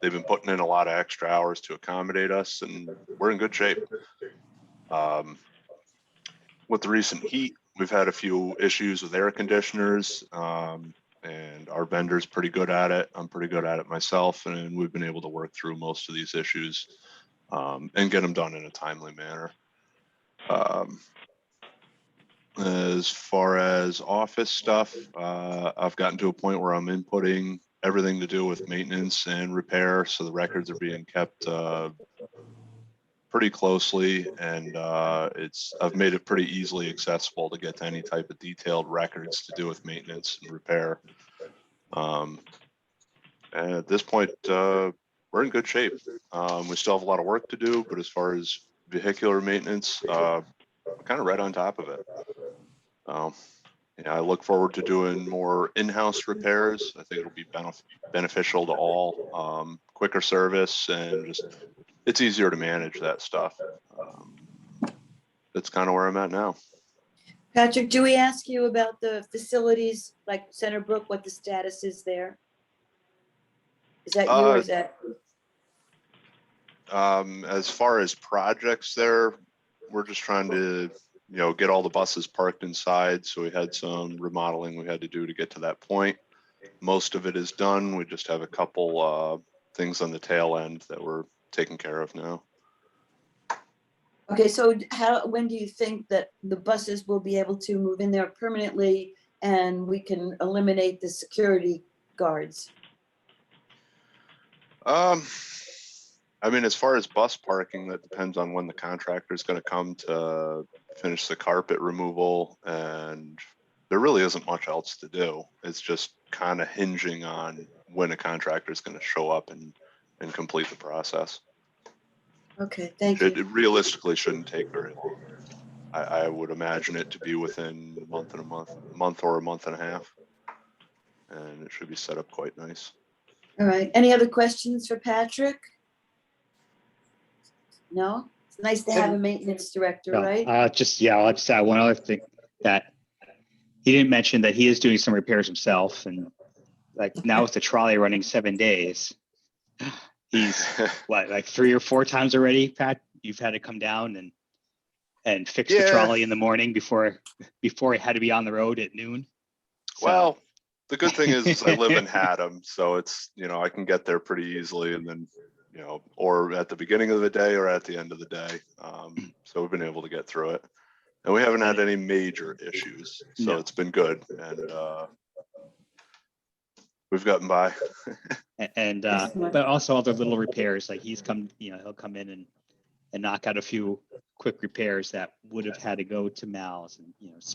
They've been putting in a lot of extra hours to accommodate us, and we're in good shape. With the recent heat, we've had a few issues with air conditioners, and our vendor's pretty good at it. I'm pretty good at it myself, and we've been able to work through most of these issues and get them done in a timely manner. As far as office stuff, I've gotten to a point where I'm inputting everything to do with maintenance and repair, so the records are being kept pretty closely, and I've made it pretty easily accessible to get to any type of detailed records to do with maintenance and repair. And at this point, we're in good shape. We still have a lot of work to do, but as far as vehicular maintenance, kind of right on top of it. Yeah, I look forward to doing more in-house repairs. I think it'll be beneficial to all. Quicker service and just, it's easier to manage that stuff. That's kind of where I'm at now. Patrick, do we ask you about the facilities like Center Brook, what the status is there? Is that you or is that? As far as projects there, we're just trying to, get all the buses parked inside. So we had some remodeling we had to do to get to that point. Most of it is done. We just have a couple things on the tail end that we're taking care of now. Okay, so when do you think that the buses will be able to move in there permanently and we can eliminate the security guards? I mean, as far as bus parking, that depends on when the contractor is going to come to finish the carpet removal, and there really isn't much else to do. It's just kind of hinging on when a contractor is going to show up and complete the process. Okay, thank you. It realistically shouldn't take very long. I would imagine it to be within a month and a month or a month and a half, and it should be set up quite nice. All right, any other questions for Patrick? No? It's nice to have a maintenance director, right? I'll just add one other thing, that he didn't mention that he is doing some repairs himself, and like now with the trolley running 7 days, he's like 3 or 4 times already, Pat, you've had to come down and fix the trolley in the morning before he had to be on the road at noon. So. Well, the good thing is I live in Haddam, so it's, I can get there pretty easily, and then, or at the beginning of the day or at the end of the day. So we've been able to get through it, and we haven't had any major issues. So it's been good, and we've gotten by. and but also other little repairs, like he's come, he'll come in and knock out a few quick repairs that would have had to go to Mal's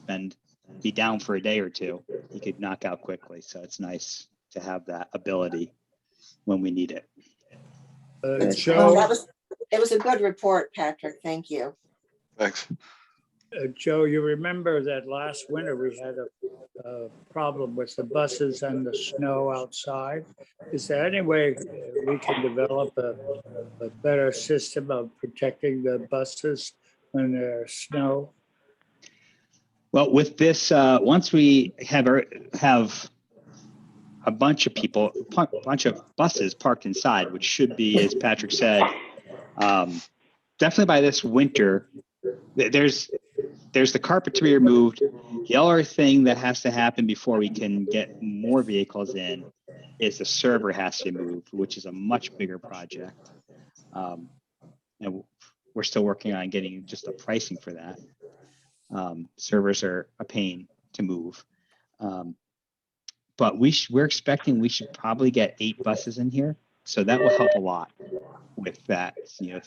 and, be down for a day or two. He could knock out quickly. So it's nice to have that ability when we need it. Joe, it was a good report, Patrick. Thank you. Thanks. Joe, you remember that last winter we had a problem with the buses and the snow outside. Is there any way we can develop a better system of protecting the buses when there's snow? Well, with this, once we have a bunch of buses parked inside, which should be, as Patrick said, definitely by this winter, there's the carpet to be removed. The other thing that has to happen before we can get more vehicles in is the server has to be moved, which is a much bigger project. And we're still working on getting just the pricing for that. Servers are a pain to move. But we're expecting we should probably get 8 buses in here. So that will help a lot with that.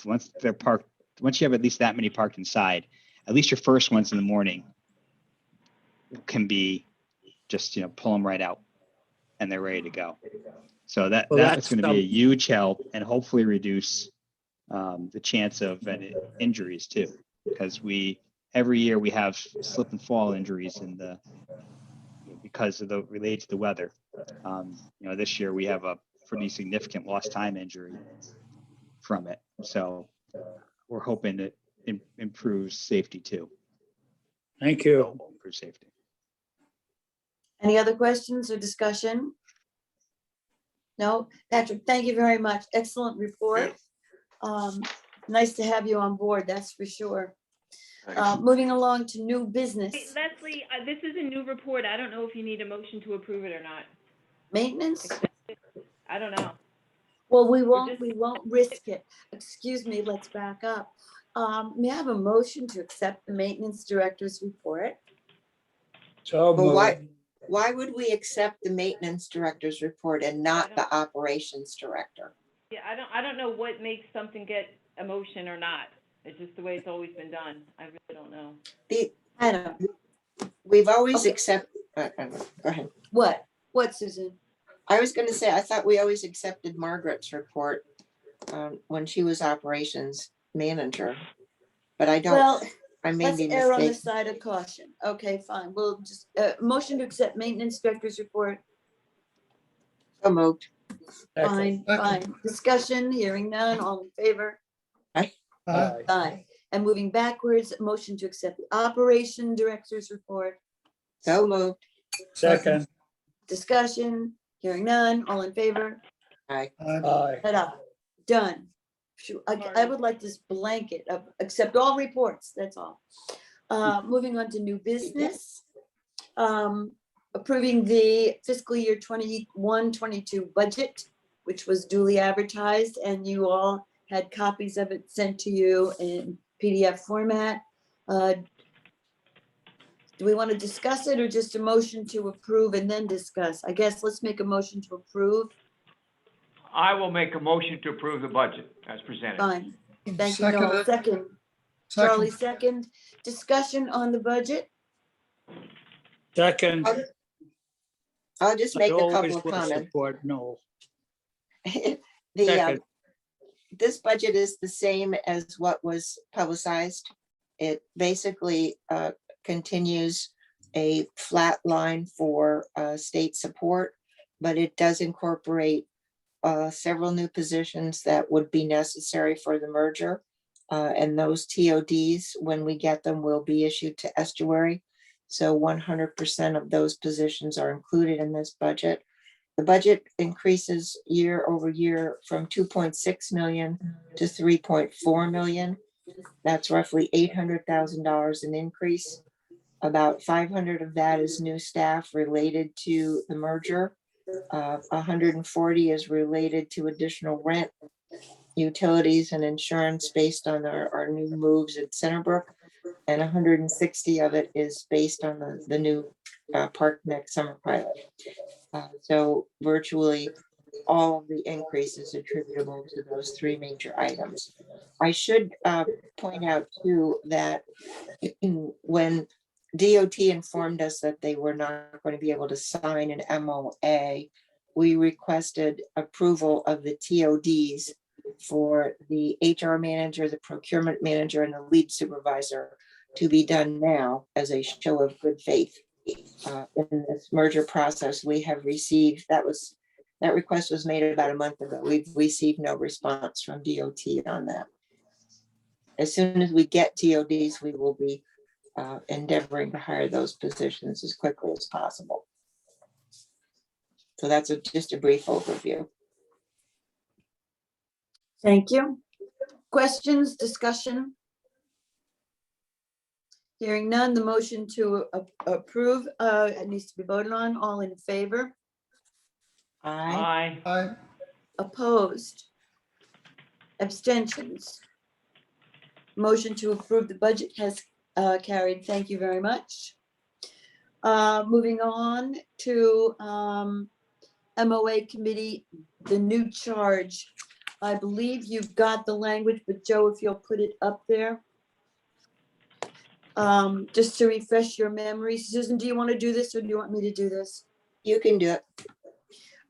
Once they're parked, once you have at least that many parked inside, at least your first ones in the morning can be just, pull them right out and they're ready to go. So that's going to be a huge help and hopefully reduce the chance of injuries too, because every year we have slip and fall injuries because of related to the weather. This year we have a pretty significant lost time injury from it. So we're hoping it improves safety too. Thank you. Improve safety. Any other questions or discussion? No? Patrick, thank you very much. Excellent report. Nice to have you on board, that's for sure. Moving along to new business. Hey, Leslie, this is a new report. I don't know if you need a motion to approve it or not. Maintenance? I don't know. Well, we won't risk it. Excuse me, let's back up. May I have a motion to accept the maintenance director's report? So Why would we accept the maintenance director's report and not the operations director? Yeah, I don't know what makes something get a motion or not. It's just the way it's always been done. I really don't know. I don't know. We've always accepted. Go ahead. What, Susan? I was going to say, I thought we always accepted Margaret's report when she was operations manager. but I don't, Well, I may let's be err on the mistaken. side of caution. Okay, fine. We'll just, motion to accept maintenance director's report. So moved. Second. Fine. Discussion, hearing none, all in favor? Aye. Aye. And moving backwards, motion to accept the operation director's report. So moved. Second. Discussion, hearing none, all in favor? Aye. Aye. Ta-da. Done. I would like this blanket of, accept all reports, that's all. Moving on to new business. Approving the fiscal year 21-22 budget, which was duly advertised, and you all had copies of it sent to you in PDF format. Do we want to discuss it or just a motion to approve and then discuss? I guess let's make a motion to approve. I will make a motion to approve the budget as presented. Fine. Thank you, Noel. Second. Charlie, second. Discussion on the budget? Second. I'll just make a Always couple of will comments. support Noel. The, Second. this budget is the same as what was publicized. It basically continues a flat line for state support, but it does incorporate several new positions that would be necessary for the merger. And those TODs, when we get them, will be issued to estuary. So 100% of those positions are included in this budget. The budget increases year over year from 2.6 million to 3.4 million. That's roughly $800,000 in increase. About 500 of that is new staff related to the merger. 140 is related to additional rent, utilities, and insurance based on our new moves at Centerbrook. And 160 of it is based on the new Park Next summer pilot. So virtually all of the increase is attributable to those three major items. I should point out too that when DOT informed us that they were not going to be able to sign an MOA, we requested approval of the TODs for the HR manager, the procurement manager, and the lead supervisor to be done now as a show of good faith. In this merger process, we have received, that request was made about a month ago. We've received no response from DOT on that. As soon as we get TODs, we will be endeavoring to hire those positions as quickly as possible. So that's just a brief overview. Thank you. Questions, discussion? Hearing none, the motion to approve it needs to be voted on. All in favor? Aye. Aye. Opposed? Abstentions? Motion to approve the budget has carried. Thank you very much. Moving on to MOA committee, the new charge. I believe you've got the language, but Joe, if you'll put it up there. Just to refresh your memory. Susan, do you want to do this or do you want me to do this? You can do it.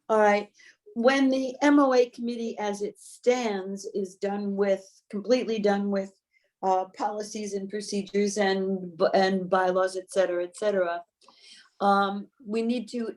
All right. When the MOA committee as it stands is done with, completely done with policies and procedures and bylaws, et cetera, we need to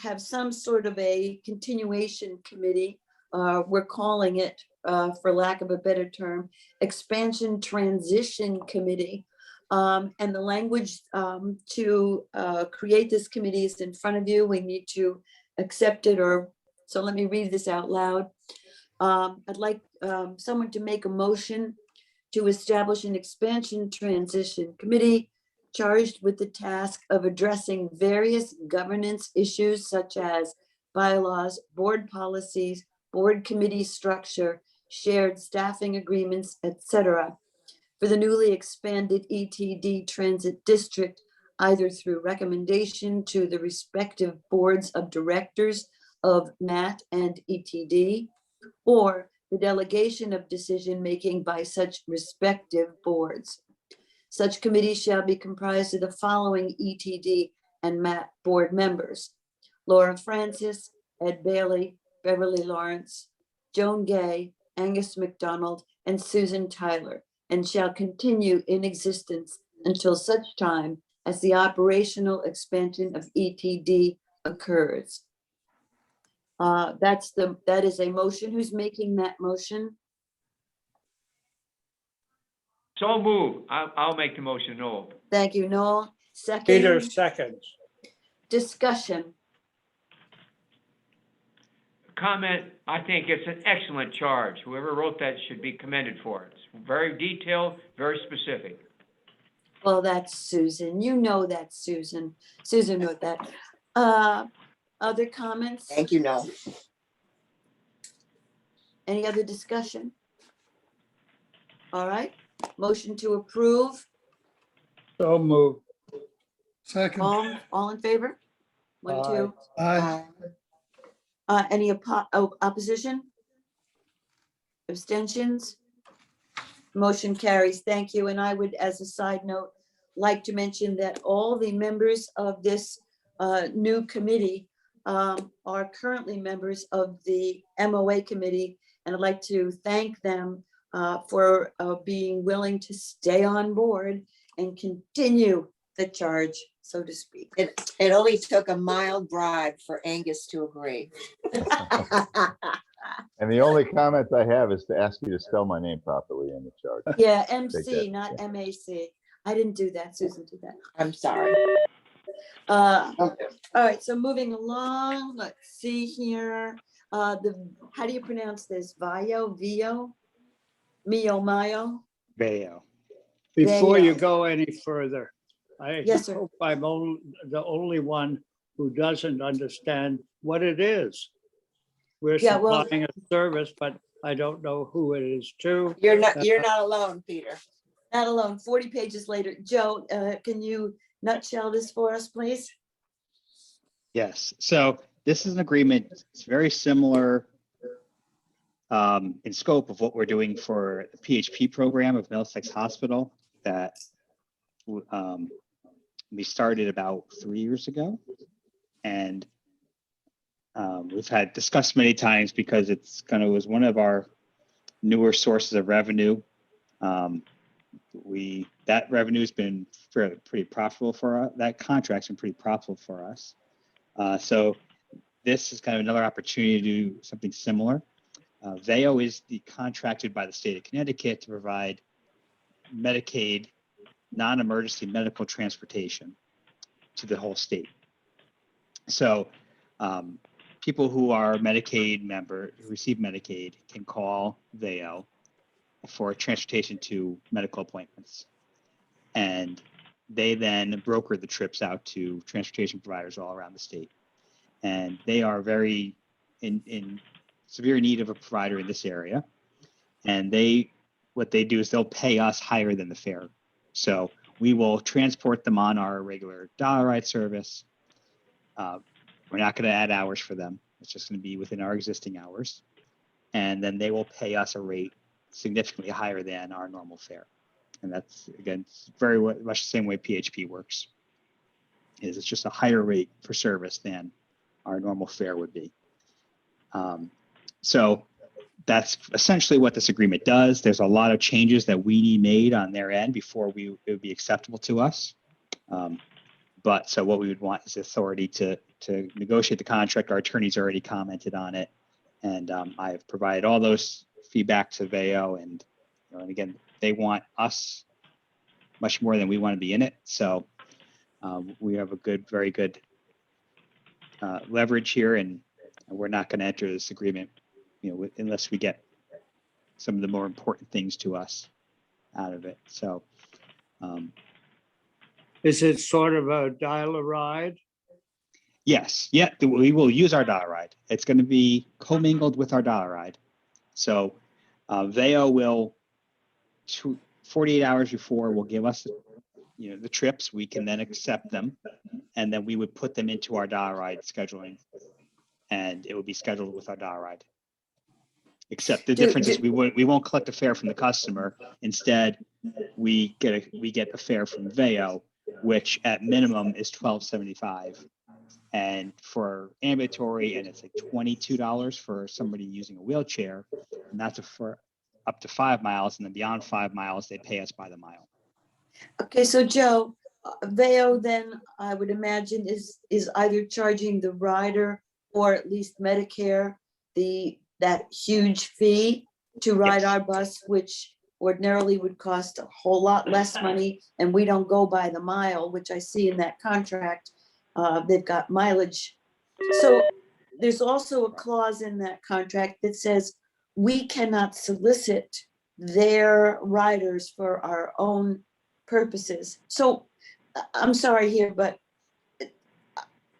have some sort of a continuation committee. We're calling it, for lack of a better term, expansion transition committee. And the language to create this committee is in front of you. We need to accept it, or so let me read this out loud. I'd like someone to make a motion to establish an expansion transition committee charged with the task of addressing various governance issues such as bylaws, board policies, board committee structure, shared staffing agreements, etc. for the newly expanded ETD Transit District, either through recommendation to the respective boards of directors of MAT and ETD, or the delegation of decision-making by such respective boards. Such committees shall be comprised of the following ETD and MAT board members: Laura Francis, Ed Bailey, Beverly Lawrence, Joan Gay, Angus McDonald, and Susan Tyler, and shall continue in existence until such time as the operational expansion of ETD occurs. That is a motion. Who's making that motion? So move. I'll make the motion, Noel. Thank you, Noel. Peter Second, seconds. discussion. Comment, I think it's an excellent charge. Whoever wrote that should be commended for it. It's very detailed, very specific. Well, that's Susan. You know that, Susan. Susan wrote that. Other comments? Thank you, Noel. Any other discussion? All right, motion to approve. So moved. second, All in favor? One, Aye. two. aye, Any opposition? Abstentions? Motion carries. Thank you. And I would, as a side note, like to mention that all the members of this new committee are currently members of the MOA committee. And I'd like to thank them for being willing to stay on board and continue the charge, so to speak. It only took a mild bribe for Angus to agree. And the only comment I have is to ask you to spell my name properly in the chart. Yeah, Take MC, that. not MAC. I didn't do that. Susan did that. I'm sorry. All right, so moving along, let's see here. How do you pronounce this? Vio? Mio Mayo? Veo. Before you They, go any further, I Yes, sir. hope I'm the only one who doesn't understand what it is. We're Yeah, well- supplying a service, but I don't know who it is to. You're not alone, Peter. Not alone, 40 pages later. Joe, can you nutshell this for us, please? Yes, so this is an agreement. It's very similar in scope of what we're doing for the PHP program of Middlesex Hospital that we started about 3 years ago. And we've had discussed many times because it's was one of our newer sources of revenue. That revenue has been pretty profitable for us. That contract's been pretty profitable for us. So this is kind of another opportunity to do something similar. VEO is contracted by the state of Connecticut to provide Medicaid non-emergency medical transportation to the whole state. So people who are Medicaid member, who receive Medicaid, can call VEO for transportation to medical appointments. And they then broker the trips out to transportation providers all around the state. And they are very in severe need of a provider in this area. And what they do is they'll pay us higher than the fare. So we will transport them on our regular dollar ride service. We're not going to add hours for them. It's just going to be within our existing hours. And then they will pay us a rate significantly higher than our normal fare. And that's, again, very much the same way PHP works. It's just a higher rate for service than our normal fare would be. So that's essentially what this agreement does. There's a lot of changes that we need made on their end before it would be acceptable to us. But so what we would want is authority to negotiate the contract. Our attorneys already commented on it. And I have provided all those feedback to VEO. And again, they want us much more than we want to be in it. So we have a very good leverage here, and we're not going to enter this agreement, unless we get some of the more important things to us out of it. So, Is it sort of a dial-a-ride? yes, yeah, we will use our dollar ride. It's going to be commingled with our dollar ride. So VEO will 48 hours before will give us the trips. We can then accept them, and then we would put them into our dollar ride scheduling, and it would be scheduled with our dollar ride. Except the difference is we won't collect a fare from the customer. Instead, we get a fare from VEO, which at minimum is $12.75, and for ambulatory, and it's like $22 for somebody using a wheelchair, and that's up to 5 miles, and then beyond 5 miles, they pay us by the mile. Okay, so Joe, Veo then I would imagine is either charging the rider or at least Medicare that huge fee to ride Yes. our bus, which ordinarily would cost a whole lot less money, and we don't go by the mile, which I see in that contract. They've got mileage. So there's also a clause in that contract that says we cannot solicit their riders for our own purposes. So I'm sorry here, but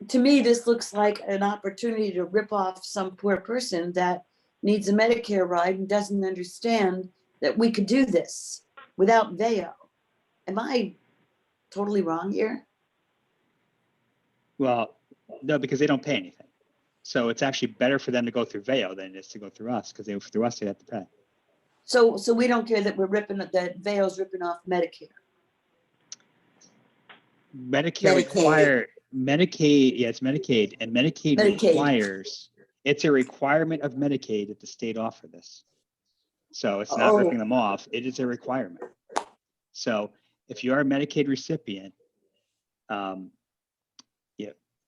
to me, this looks like an opportunity to rip off some poor person that needs a Medicare ride and doesn't understand that we could do this without Veo. Am I totally wrong here? Well, no, because they don't pay anything. So it's actually better for them to go through Veo than it is to go through us, because through us, they have to pay. So we don't care that that Veo's ripping off Medicare. Medicare Medicaid, yeah, it's Medicaid, and Medicaid requires, it's a requirement of Medicaid that the state offer this. So it's not ripping them off, it is a requirement. So if you are a Medicaid recipient,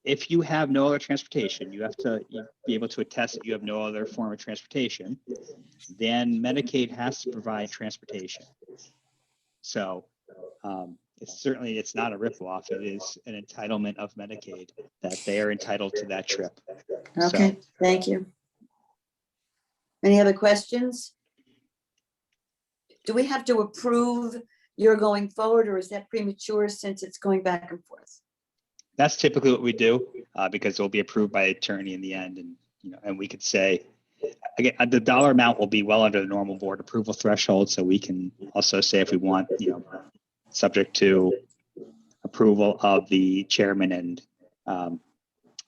if you have no other transportation, you have to be able to attest that you have no other form of transportation, then Medicaid has to provide transportation. So it's not a ripoff. It is an entitlement of Medicaid that they are entitled to that trip. Okay, thank you. Any other questions? Do we have to approve your going forward, or is that premature since it's going back and forth? That's typically what we do because it will be approved by attorney in the end, and we could say, again, the dollar amount will be well under the normal board approval threshold. So we can also say if we want, subject to approval of the chairman and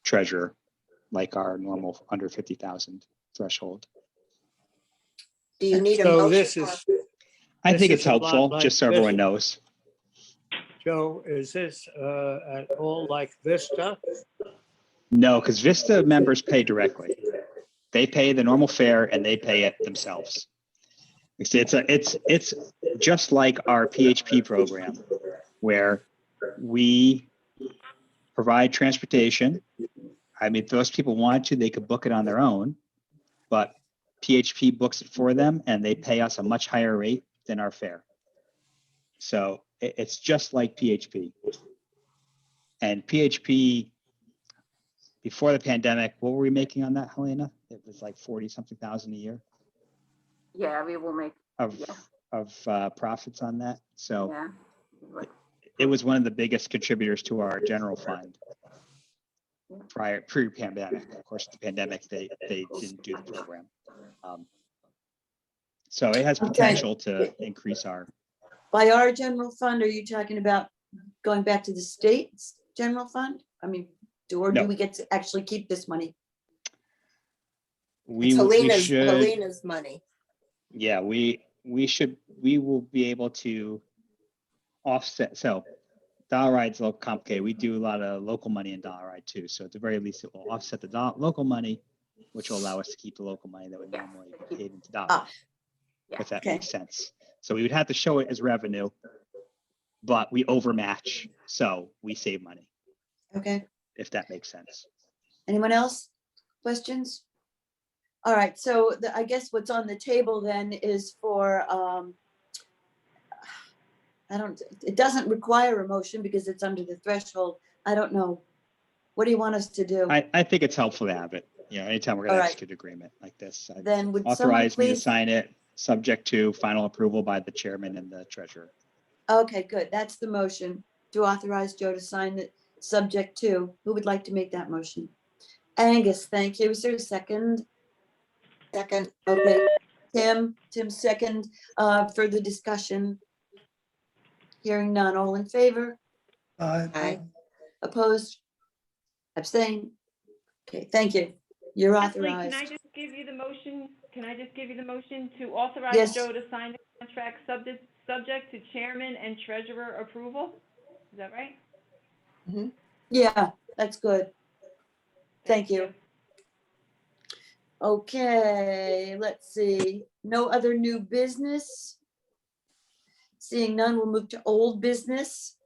treasurer, like our normal under 50,000 threshold. Do you need a So motion? this is, I think This it's is a lot helpful, like just so this. everyone knows. Joe, is this at all like Vista? No, because Vista members pay directly. They pay the normal fare and they pay it themselves. It's just like our PHP program, where we provide transportation. I mean, if those people wanted to, they could book it on their own, but PHP books it for them and they pay us a much higher rate than our fare. So it's just like PHP. And PHP, before the pandemic, what were we making on that, Helena? It was like 40 something thousand a year Yeah, we will make, of profits on that. So yeah. Like, it was one of the biggest contributors to our general fund pre-pandemic. Of course, the pandemic, they didn't do the program. So it has potential to increase our. By our general fund, are you talking about going back to the state's general fund? I mean, do we get to actually keep this money? It's Helena's money. Yeah, we will be able to offset. So Dollar Ride's a little complicated. We do a lot of local money in Dollar Ride too. So at the very least, it will offset the local money, which will allow us to keep the local money that would normally be paid into dollars. If that makes sense. So we would have to show it as revenue, but we overmatch, so we save money. Okay. If that makes sense. Anyone else? Questions? All right, so I guess what's on the table then is for, it doesn't require a motion because it's under the threshold. I don't know. What do you want us to do? I think it's helpful to have it. Anytime we're going to execute an agreement like this. Then would someone authorize me to please? sign it, subject to final approval by the chairman and the treasurer. Okay, good. That's the motion to authorize Joe to sign it, subject to. Who would like to make that motion? Angus, thank you. Is there a second? Second. Okay, Tim second, further discussion. Hearing none, all in favor? Aye. Opposed? Abstain? Okay, thank you. You're Ashley, authorized. can I just give you the motion? Can I just give you the motion to authorize Yes. Joe to sign the contract subject to chairman and treasurer approval? Is that right? Yeah, that's good. Thank you. Okay, let's see. No other new business. Seeing none, we'll move to old business.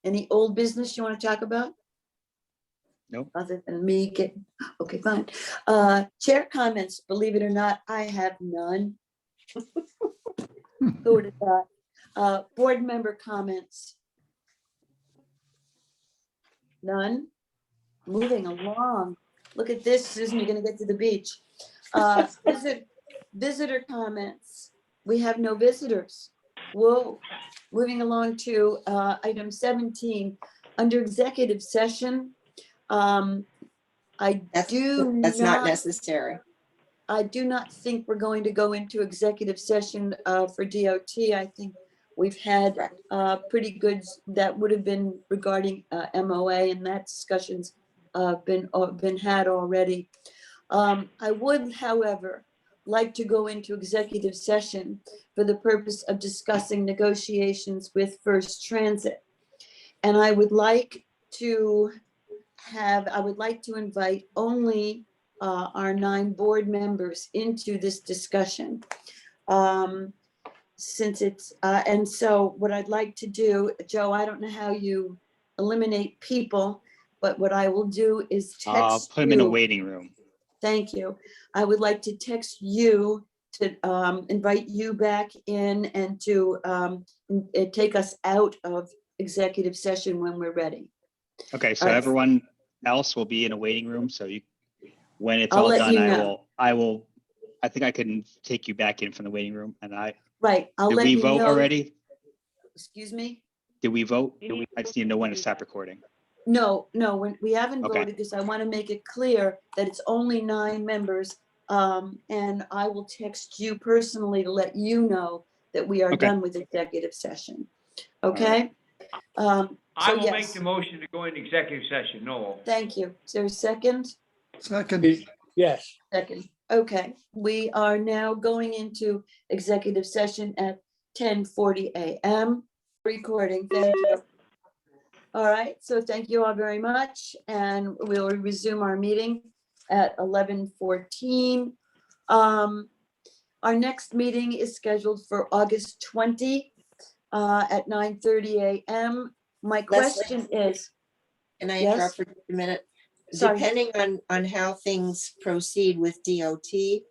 Any old business you want to talk about? Nope. Other than me getting, okay, fine. Chair comments, believe it or not, I have none. Who would have thought? Board member comments. None. Moving along. Look at this, Susan, you're gonna get to the beach. Visitor comments. We have no visitors. Whoa. Moving along to item 17, under executive session. I That's do not not, necessary. I do not think we're going to go into executive session for DOT. I think we've had Correct. pretty good, that would have been regarding MOA, and that discussion's been had already. I would, however, like to go into executive session for the purpose of discussing negotiations with First Transit. And I would like to invite only our 9 board members into this discussion. Since it's, and so what I'd like to do, Joe, I don't know how you eliminate people, but what I will do is text Put them in a you. waiting room. Thank you. I would like to text you to invite you back in and to take us out of executive session when we're ready. Okay, so All right. everyone else will be in a waiting room, so you, when it's I'll all let done, you know. I think I can take you back in from the waiting room, and Right, I'll did let we you vote know. already? Excuse me? Did we vote? You need- I just need to know when to stop recording. No, we haven't Okay. voted because I want to make it clear that it's only 9 members. And I will text you personally to let you know that we are Okay. done with executive session. Okay? I So will make yes, the motion to go into executive session, Noel. thank you. Is there a second? Second, Yes. Second. Okay, we are now going into executive session at 10:40 a.m. Recording, thank you. All right, so thank you all very much, and we'll resume our meeting at 11:14. Our next meeting is scheduled for August 20 at 9:30 a.m. My Leslie? question is, Can I Yes? interrupt for just a minute? Sorry. Depending on how things proceed with DOT,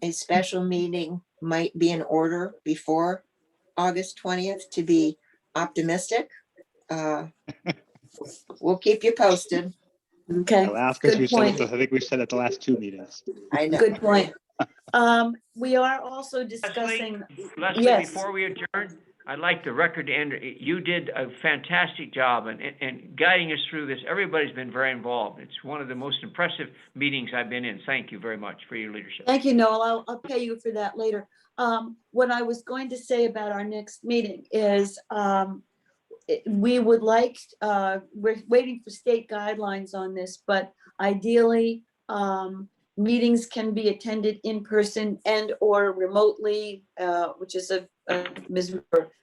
a special meeting might be in order before August 20th to be optimistic. We'll keep you posted. okay, I laugh because good point. I think we said at the last 2 meetings. I know. Good point. We are also discussing, Leslie, yes. before we adjourn, I'd like the record to end. You did a fantastic job in guiding us through this. Everybody's been very involved. It's one of the most impressive meetings I've been in. Thank you very much for your leadership. Thank you, Noel. I'll pay you for that later. What I was going to say about our next meeting is we would like, we're waiting for state guidelines on this, but ideally, meetings can be attended in person and or remotely, which is or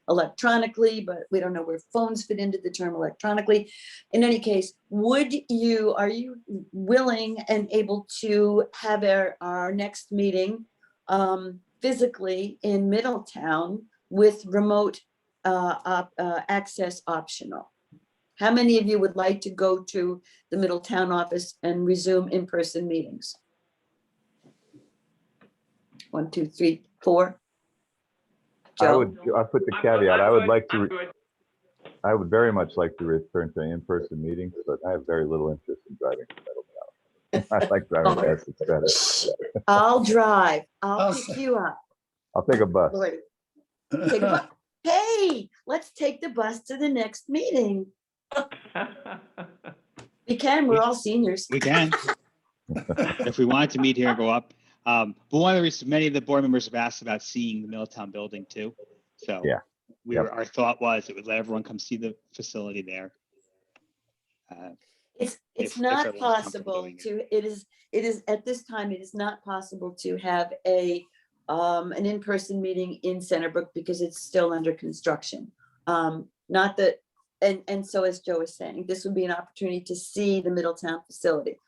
electronically, but we don't know where phones fit into the term electronically. In any case, are you willing and able to have our next meeting physically in Middletown with remote access optional? How many of you would like to go to the Middletown office and resume in-person meetings? 1, 2, 3, 4. Joe? I put the caveat, I would very much like to return to in-person meetings, but I have very little interest in driving to Middletown. I like driving fast, it's better. I'll drive. I'll I'll pick say- you up. I'll take a bus. Lordy. Take a bus. Hey, let's take the bus to the next meeting. We can, we're all seniors. We can. If we wanted to meet here and go up. But one of the reasons, many of the board members have asked about seeing the Middletown building too. So Yeah. our thought was it would let everyone come see the facility there. It's if not everyone's comfortable possible doing it. to, it is, at this time, it is not possible to have an in-person meeting in Centerbrook because it's still under construction. Not that, and so as Joe is saying, this would be an opportunity to see the Middletown facility.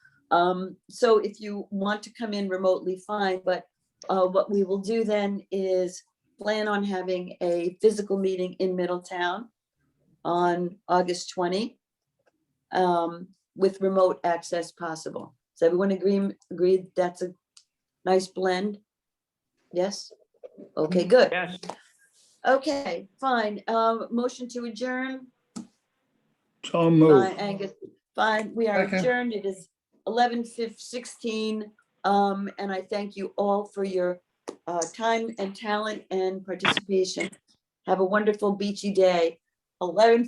So if you want to come in remotely, fine, but what we will do then is plan on having a physical meeting in Middletown on August 20, with remote access possible. Does everyone agree that's a nice blend? Yes? Okay, good. Yes. Okay, fine. Motion to adjourn. So Fine, moved. Angus. Fine, we are Second. adjourned. It is 11:16. And I thank you all for your time and talent and participation. Have a wonderful beachy day. 11.